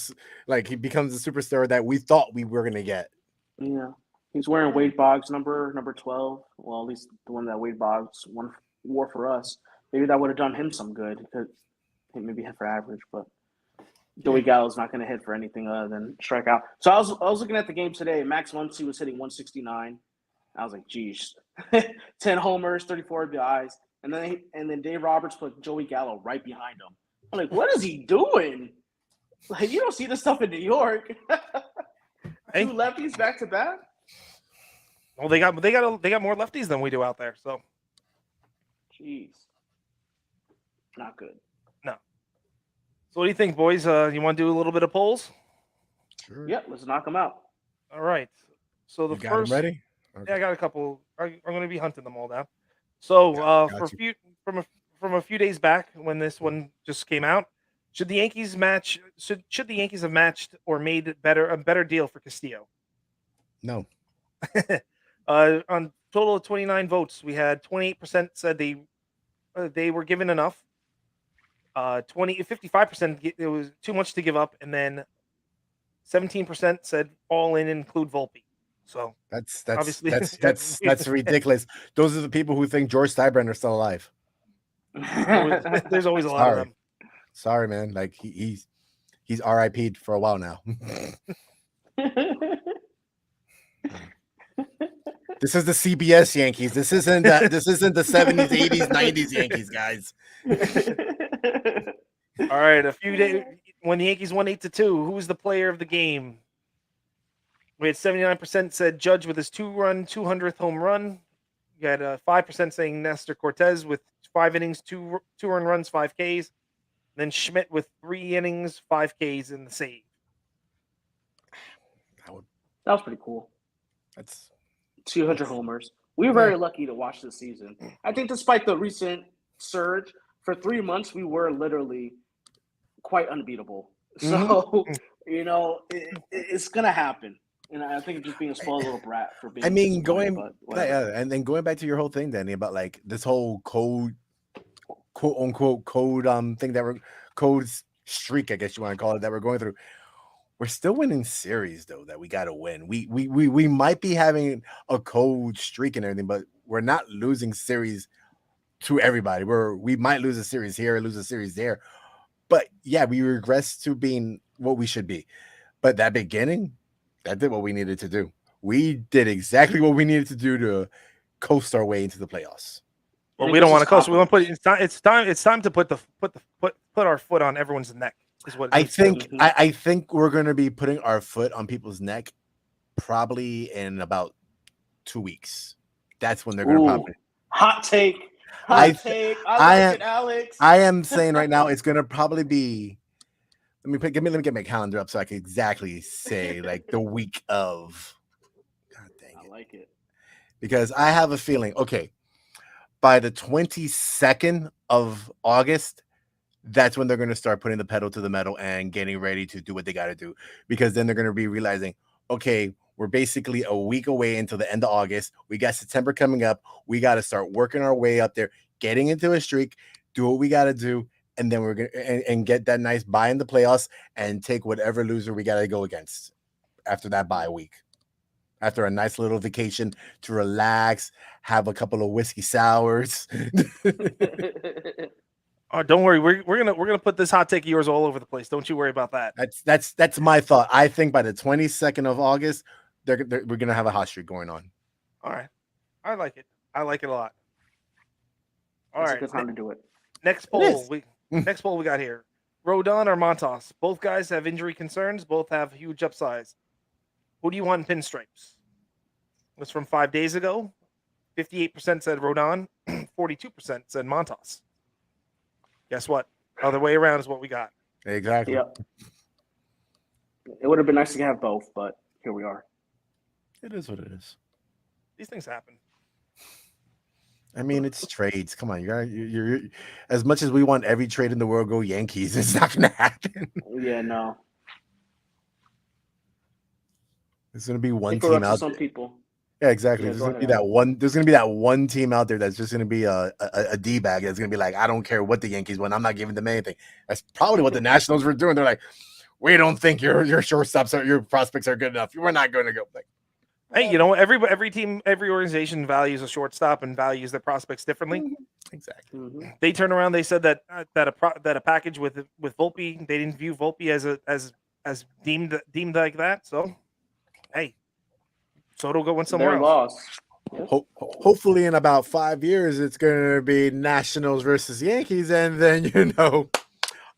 Speaker 4: superstar that we thought we were gonna get.
Speaker 2: Yeah, he's wearing Wade Boggs number 12. Well, at least the one that Wade Boggs wore for us. Maybe that would have done him some good. Because maybe hit for average, but Joey Gallo's not going to hit for anything other than strike out. So I was looking at the game today. Max Muncy was hitting 169. I was like, geez, 10 homers, 34 RBIs. And then Dave Roberts put Joey Gallo right behind him. I'm like, what is he doing? Like, you don't see this stuff in New York. Two lefties back to back.
Speaker 1: Well, they got more lefties than we do out there. So,
Speaker 2: jeez, not good.
Speaker 1: No. So, what do you think, boys? You want to do a little bit of polls?
Speaker 2: Sure. Yeah, let's knock them out.
Speaker 1: All right. So
Speaker 4: you got them ready?
Speaker 1: Okay. Yeah, I got a couple. I'm going to be hunting them all down. So from a few days back when this one just came out, should the Yankees have matched or made a better deal for Castillo?
Speaker 4: No.
Speaker 1: On total of 29 votes, we had 28% said they were given enough. 55% it was too much to give up, and then 17% said all in include Volpe. So
Speaker 4: that's ridiculous. Those are the people who think George Steinbrenner's still alive.
Speaker 1: There's always a lot of them.
Speaker 4: Sorry, man. Like he's RIP'd for a while now. This is the CBS Yankees. This isn't the 70s, 80s, 90s Yankees, guys.
Speaker 1: All right, a few days when the Yankees won 8-2, who was the player of the game? We had 79% said Judge with his 200th home run. You had 5% saying Nestor Cortez with 5 innings, 2 earned runs, 5 Ks. Then Schmidt with 3 innings, 5 Ks in the save.
Speaker 2: That was pretty cool. That's 200 homers. We were very lucky to watch this season. I think despite the recent surge, for 3 months we were literally quite unbeatable. So, it's going to happen. And I think it's just being a spoiled little brat for being.
Speaker 4: I mean, going back to your whole thing, Danny, about like this whole quote unquote code thing that we're code streak, I guess you want to call it, that we're going through. We're still winning series though that we got to win. We might be having a cold streak and everything, but we're not losing series to everybody. We might lose a series here, lose a series there, but yeah, we regress to being what we should be. But that beginning. That did what we needed to do. We did exactly what we needed to do to coast our way into the playoffs.
Speaker 1: Well, we don't want to coast. We want to put it's time to put our foot on everyone's neck. Is what
Speaker 4: I think. I think we're going to be putting our foot on people's neck probably in about 2 weeks. That's when they're going to pop it.
Speaker 2: Hot take. I like it, Alex.
Speaker 4: I am saying right now it's going to probably be. Let me get my calendar up so I can exactly say like the week of. God dang it!
Speaker 2: I like it
Speaker 4: because I have a feeling. Okay, by the 22nd of August, that's when they're going to start putting the pedal to the metal and getting ready to do what they got to do. Because then they're going to be realizing, okay, we're basically a week away until the end of August. We got September coming up. We got to start working our way up there, getting into a streak, do what we got to do, and then we're going to and get that nice bye in the playoffs and take whatever loser we got to go against after that bye week. After a nice little vacation to relax, have a couple of whiskey sours.
Speaker 1: Oh, don't worry. We're gonna put this hot take of yours all over the place. Don't you worry about that.
Speaker 4: That's my thought. I think by the 22nd of August, we're gonna have a hot streak going on.
Speaker 1: All right, I like it. I like it a lot. All
Speaker 2: It's
Speaker 1: right,
Speaker 2: a good time to do it.
Speaker 1: next poll. Next poll we got here: Rodon or Montas? Both guys have injury concerns. Both have huge upsides. Who do you want in pinstripes? Was from 5 days ago. 58% said Rodon. 42% said Montas. Guess what? Other way around is what we got.
Speaker 4: Exactly.
Speaker 2: Yep. It would have been nice to have both, but here we are.
Speaker 4: It is what it is.
Speaker 1: These things happen.
Speaker 4: I mean, it's trades. Come on, you're as much as we want every trade in the world go Yankees, it's not gonna happen.
Speaker 2: Yeah, no.
Speaker 4: There's gonna be one
Speaker 2: It grew
Speaker 4: team
Speaker 2: up to
Speaker 4: out
Speaker 2: some
Speaker 4: there.
Speaker 2: people.
Speaker 4: Yeah, exactly.
Speaker 2: Yeah,
Speaker 4: There's
Speaker 2: go
Speaker 4: gonna be
Speaker 2: ahead.
Speaker 4: that one. There's gonna be that one team out there that's just gonna be a D-bag. That's gonna be like, I don't care what the Yankees win. I'm not giving them anything. That's probably what the Nationals were doing. They're like, we don't think your shortstops or your prospects are good enough. We're not going to go. Like,
Speaker 1: Hey, you know, every team, every organization values a shortstop and values their prospects differently.
Speaker 4: exactly.
Speaker 2: Mhm.
Speaker 1: They turn around. They said that that a package with Volpe, they didn't view Volpe as deemed like that. So, hey, Soto go win somewhere
Speaker 2: Their
Speaker 1: else.
Speaker 2: loss.
Speaker 4: Hopefully, in about 5 years, it's going to be Nationals versus Yankees, and then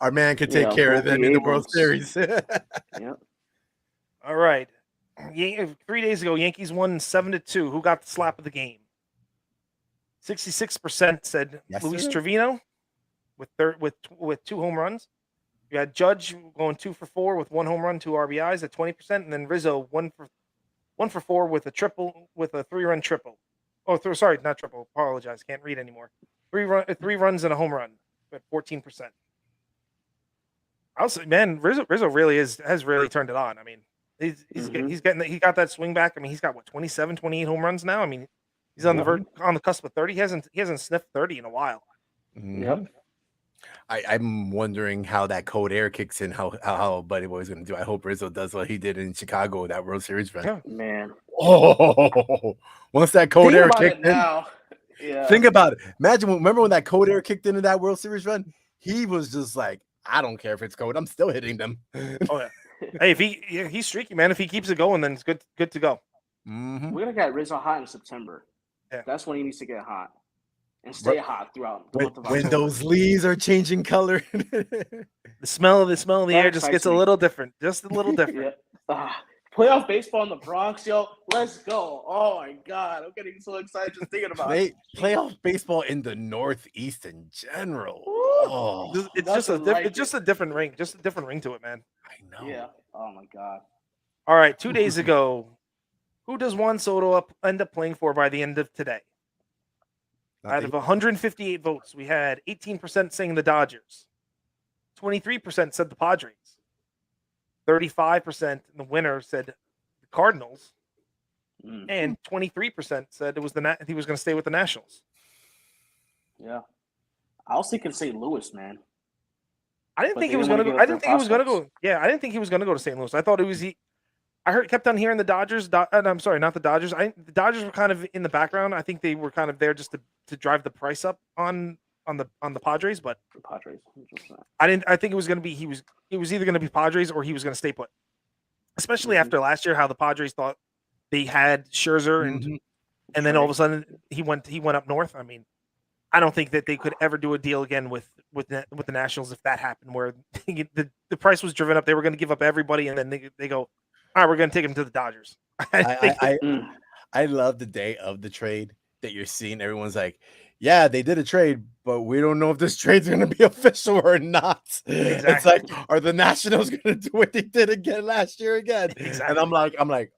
Speaker 4: our man could take
Speaker 2: Yeah,
Speaker 4: care of them in the World
Speaker 2: Abrams.
Speaker 4: Series.
Speaker 2: Yep.
Speaker 1: All right. 3 days ago, Yankees won 7-2. Who got the slap of the game? 66% said Luis
Speaker 4: Yesterday?
Speaker 1: Trevino with 2 home runs. You had Judge going 2 for 4 with 1 home run, 2 RBIs at 20%, and then Rizzo 1 for 4 with a 3-run triple. Oh, sorry, not triple. Apologize, can't read anymore. 3 runs and a home run at 14%. Also, man, Rizzo really has really turned it on. I mean, he got that swing back. I mean, he's got what 27, 28 home runs now. I mean, he's on the cusp of 30. He hasn't sniffed 30 in a while.
Speaker 2: Yep.
Speaker 4: I'm wondering how that cold air kicks in. How Buddy Boy's going to do. I hope Rizzo does what he did in Chicago that World Series run.
Speaker 1: Yeah.
Speaker 2: Man.
Speaker 4: Oh, once that cold
Speaker 2: Think
Speaker 4: air
Speaker 2: about
Speaker 4: kicked
Speaker 2: it
Speaker 4: in.
Speaker 2: now. Yeah.
Speaker 4: Think about it. Remember when that cold air kicked into that World Series run? He was just like, I don't care if it's cold. I'm still hitting them.
Speaker 1: Oh yeah. Hey, if he's streaky, man. If he keeps it going, then it's good to go.
Speaker 4: Mm-hmm.
Speaker 2: We're gonna get Rizzo hot in September.
Speaker 1: Yeah.
Speaker 2: That's when he needs to get hot and stay hot throughout the month of
Speaker 4: When
Speaker 2: October.
Speaker 4: those leaves are changing color.
Speaker 1: The smell of the air just gets a little different. Just a little different.
Speaker 2: Yeah. Playoff baseball in the Bronx, yo. Let's go. Oh my God. I'm getting so excited just thinking about it.
Speaker 4: Playoff baseball in the Northeast in general.
Speaker 2: Woo.
Speaker 4: Oh,
Speaker 1: It's just a different ring. Just a different ring to it, man.
Speaker 4: I know.
Speaker 2: Yeah. Oh my God.
Speaker 1: All right, 2 days ago, who does Juan Soto end up playing for by the end of today? Out of 158 votes, we had 18% saying the Dodgers, 23% said the Padres, 35% the winner said the Cardinals, and 23% said it was he was going to stay with the Nationals.
Speaker 2: Yeah. I was thinking St. Louis, man.
Speaker 1: I didn't
Speaker 2: But
Speaker 1: think
Speaker 2: they
Speaker 1: he was
Speaker 2: didn't
Speaker 1: going to
Speaker 2: wanna
Speaker 1: go.
Speaker 2: give up their prospects.
Speaker 1: I didn't think he was going to go to St. Louis. I thought it was kept on hearing the Dodgers. I'm sorry, not the Dodgers. The Dodgers were kind of in the background. I think they were kind of there just to drive the price up on the Padres. But
Speaker 2: The Padres.
Speaker 1: I think it was going to be it was either going to be Padres or he was going to stay put. Especially after last year, how the Padres thought they had Scherzer and then all of a sudden he went up north. I mean, I don't think that they could ever do a deal again with the Nationals if that happened, where the price was driven up. They were going to give up everybody, and then they go, all right, we're going to take him to the Dodgers.
Speaker 4: I love the day of the trade that you're seeing. Everyone's like, yeah, they did a trade, but we don't know if this trade's going to be official or not.
Speaker 1: Exactly.
Speaker 4: It's like, are the Nationals going to do what they did again last year again?
Speaker 1: Exactly.
Speaker 4: And I'm like,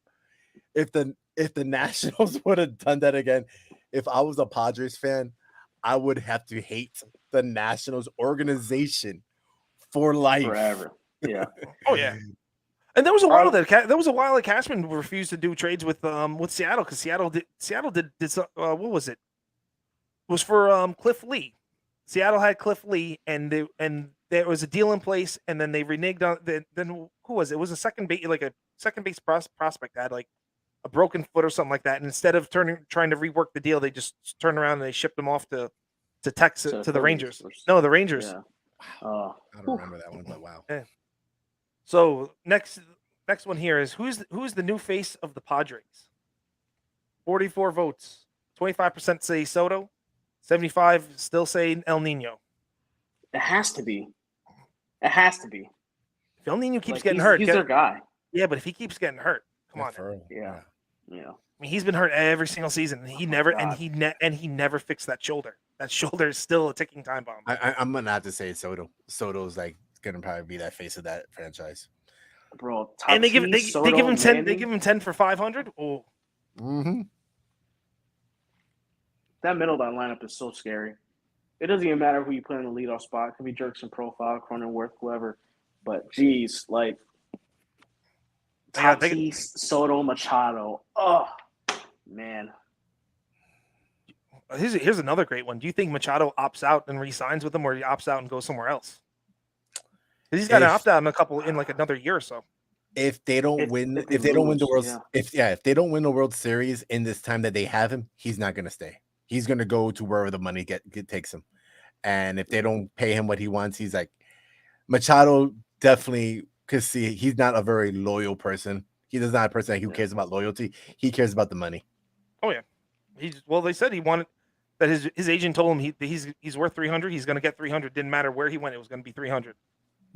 Speaker 4: if the Nationals would have done that again, if I was a Padres fan, I would have to hate the Nationals organization for life.
Speaker 2: Forever. Yeah.
Speaker 1: Oh yeah. And there was a while
Speaker 2: Are-
Speaker 1: that Cashman refused to do trades with Seattle because Seattle did some, what was it? It was for Cliff Lee. Seattle had Cliff Lee, and there was a deal in place, and then they reneged on. Then who was it? It was a second base prospect that had like a broken foot or something like that. And instead of trying to rework the deal, they just turned around and they shipped him off to Texas to the
Speaker 2: Phillies
Speaker 1: Rangers.
Speaker 2: or-
Speaker 1: No, the Rangers.
Speaker 2: Yeah.
Speaker 4: I don't remember that one, but wow.
Speaker 1: Yeah. So next one here is who's the new face of the Padres? 44 votes. 25% say Soto. 75 still say El Nino.
Speaker 2: It has to be. It has to be.
Speaker 1: If El Nino keeps
Speaker 2: Like,
Speaker 1: getting hurt,
Speaker 2: he's their guy.
Speaker 1: yeah, but if he keeps getting hurt, come on.
Speaker 4: For real.
Speaker 2: Yeah. Yeah.
Speaker 1: I mean, he's been hurt every single season. He never he never fixed that shoulder. That shoulder is still a ticking time bomb.
Speaker 4: I'm gonna have to say Soto. Soto's like gonna probably be that face of that franchise.
Speaker 2: Bro,
Speaker 1: And they give him
Speaker 2: Soto,
Speaker 1: 10.
Speaker 2: Manning,
Speaker 1: They give him 10 for 500. Oh,
Speaker 4: Mm-hmm.
Speaker 2: that middle of that lineup is so scary. It doesn't even matter who you put in the leadoff spot. It could be Jerkson Profile, Cronenworth, whoever. But geez, like
Speaker 1: Yeah,
Speaker 2: Tatis, Soto, Machado. Oh man.
Speaker 1: here's another great one. Do you think Machado opts out and resigns with them, or he opts out and goes somewhere else? 'Cause he's got to opt out in like another year or so.
Speaker 4: If they don't win, if they don't win the World, if they don't win the World Series in this time that they have him, he's not gonna stay. He's gonna go to wherever the money takes him. And if they don't pay him what he wants, he's like Machado definitely, because see, he's not a very loyal person. He's not a person who cares about loyalty. He cares about the money.
Speaker 1: Oh yeah, they said he wanted that his agent told him he's worth 300. He's going to get 300. Didn't matter where he went, it was going to be 300.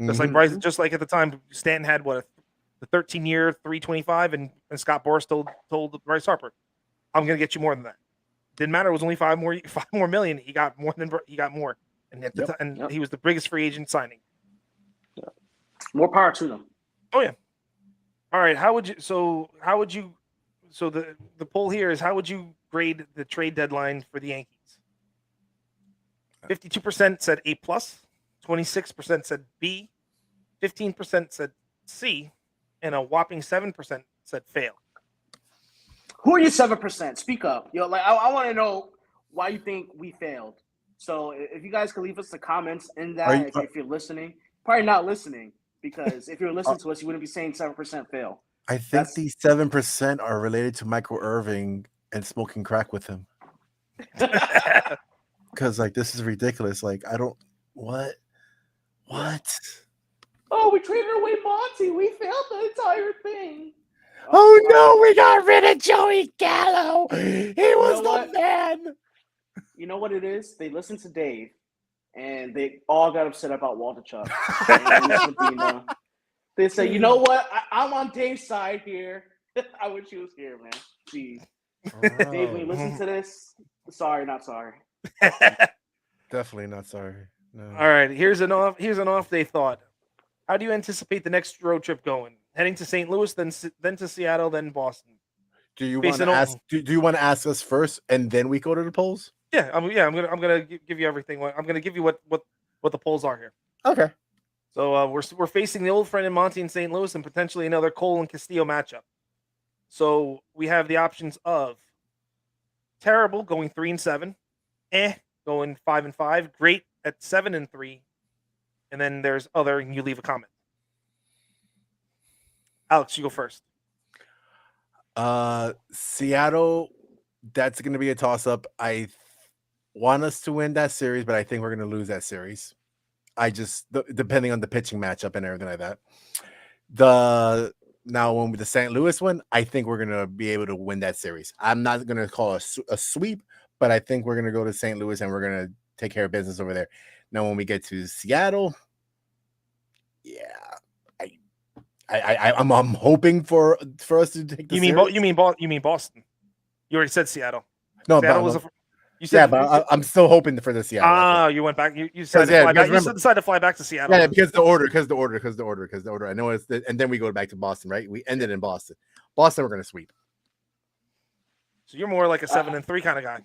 Speaker 1: Just like Bryce, just like at the time Stanton had the 13-year 325, and Scott Boras told Bryce Harper, I'm going to get you more than that. Didn't matter. It was only five more million. He got more, and at the time, he was the biggest free agent signing.
Speaker 2: Yeah. More power to them.
Speaker 1: Oh yeah. All right. How would you? So the poll here is how would you grade the trade deadline for the Yankees? 52% said A+, 26% said B, 15% said C, and a whopping 7% said fail.
Speaker 2: Who are you 7%? Speak up. Like I want to know why you think we failed. So if you guys could leave us the comments in that, if you're listening, probably not listening, because if you're listening to us, you wouldn't be saying 7% fail.
Speaker 4: I think these 7% are related to Michael Irving and smoking crack with him. Because like this is ridiculous. Like I don't what.
Speaker 2: Oh, we traded away Monty. We failed the entire thing.
Speaker 4: Oh no, we got rid of Joey Gallo. He was the man.
Speaker 2: You know what it is? They listened to Dave, and they all got upset about Walter Chuck. They said, you know what? I'm on Dave's side here. I wish he was here, man. Jeez. Oh. Dave, when you listen to this, sorry, not sorry.
Speaker 4: Definitely not sorry. No.
Speaker 1: All right, here's an off day thought. How do you anticipate the next road trip going? Heading to St. Louis, then to Seattle, then Boston.
Speaker 4: Do you want to ask? Do you want to ask us first, and then we go to the polls?
Speaker 1: Yeah, I'm gonna give you everything. I'm gonna give you what the polls are here.
Speaker 4: Okay.
Speaker 1: So we're facing the old friend in Monty in St. Louis, and potentially another Cole and Castillo matchup. So we have the options of terrible going 3-7, going 5-5, great at 7-3, and then there's other, and you leave a comment. Alex, you go first.
Speaker 4: Seattle, that's going to be a toss-up. I want us to win that series, but I think we're going to lose that series. Depending on the pitching matchup and everything like that. When with the St. Louis one, I think we're going to be able to win that series. I'm not going to call a sweep, but I think we're going to go to St. Louis and we're going to take care of business over there. Now, when we get to Seattle, yeah, I'm hoping for us to take the series.
Speaker 1: You mean Boston? You already said Seattle.
Speaker 4: No,
Speaker 1: Seattle
Speaker 4: was
Speaker 1: you said,
Speaker 4: but I'm still hoping for the Seattle.
Speaker 1: Ah, you went back. You decided to fly back. You decided to fly back to Seattle.
Speaker 4: Yeah, because the order. I know and then we go back to Boston, right? We ended in Boston. Boston, we're going to sweep.
Speaker 1: So you're more like a 7-3 kind of guy.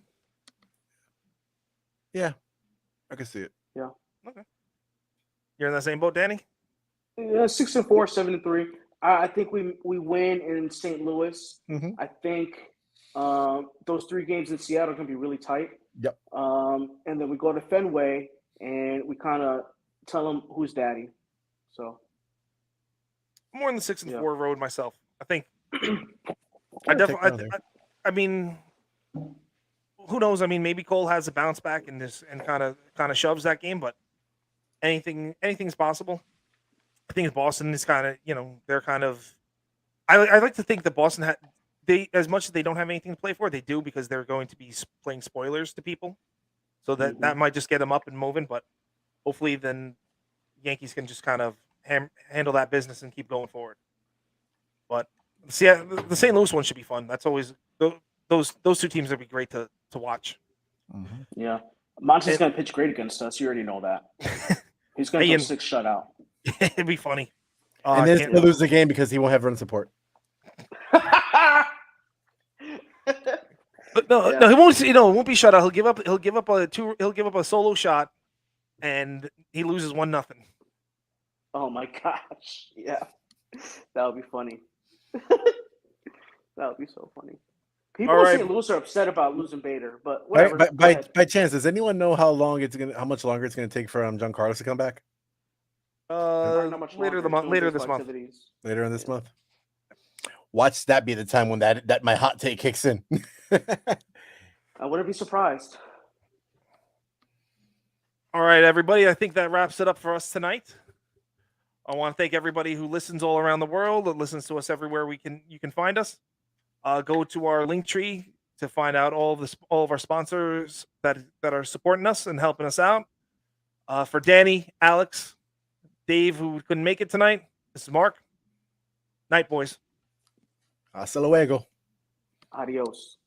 Speaker 4: Yeah, I can see it.
Speaker 1: You're in that same boat, Danny?
Speaker 2: Yeah, 6-4, 7-3. I think we win in St. Louis.
Speaker 4: Mhm.
Speaker 2: I think those 3 games in Seattle are going to be really tight.
Speaker 4: Yep.
Speaker 2: And then we go to Fenway and we kind of tell them who's daddy. So
Speaker 1: I'm more in the 6-4
Speaker 2: Yeah.
Speaker 1: road myself. I think I
Speaker 4: I'd take
Speaker 1: definitely.
Speaker 4: another.
Speaker 1: I mean, who knows? I mean, maybe Cole has a bounce back in this and kind of shoves that game, but anything's possible. I think Boston is kind of, they're kind of. I like to think that Boston they, as much as they don't have anything to play for, they do, because they're going to be playing spoilers to people, so that might just get them up and moving. But hopefully, then Yankees can just kind of handle that business and keep going forward. But the St. Louis one should be fun. That's always those 2 teams would be great to watch.
Speaker 4: Mhm.
Speaker 2: yeah, Monty's going to pitch great against us. You already know that. He's going to
Speaker 1: Hey,
Speaker 2: go 6 shutout.
Speaker 1: It'd be funny.
Speaker 4: And
Speaker 1: I
Speaker 4: then
Speaker 1: can't-
Speaker 4: he'll lose the game because he won't have run support.
Speaker 1: But no,
Speaker 2: Yeah.
Speaker 1: no, he won't. It won't be shut out. He'll give up. He'll give up a solo shot, and he loses 1-0.
Speaker 2: Oh my gosh. Yeah. That would be funny. That would be so funny. People
Speaker 1: All
Speaker 2: in
Speaker 1: right.
Speaker 2: St. Louis are upset about losing Bader, but
Speaker 4: By,
Speaker 2: whatever.
Speaker 4: by,
Speaker 2: Go
Speaker 4: by,
Speaker 2: ahead.
Speaker 4: by chance, does anyone know how much longer it's gonna take for John Carlos to come back
Speaker 2: Not much
Speaker 1: Later
Speaker 2: longer.
Speaker 1: this month.
Speaker 2: Activities.
Speaker 4: later in this month? Watch that be the time when that my hot take kicks in.
Speaker 2: I wouldn't be surprised.
Speaker 1: All right, everybody. I think that wraps it up for us tonight. I want to thank everybody who listens all around the world, that listens to us everywhere you can find us. Go to our link tree to find out all of our sponsors that are supporting us and helping us out. For Danny, Alex, Dave, who couldn't make it tonight, this is Mark. Night, boys.
Speaker 4: Hasta luego.
Speaker 2: Adios.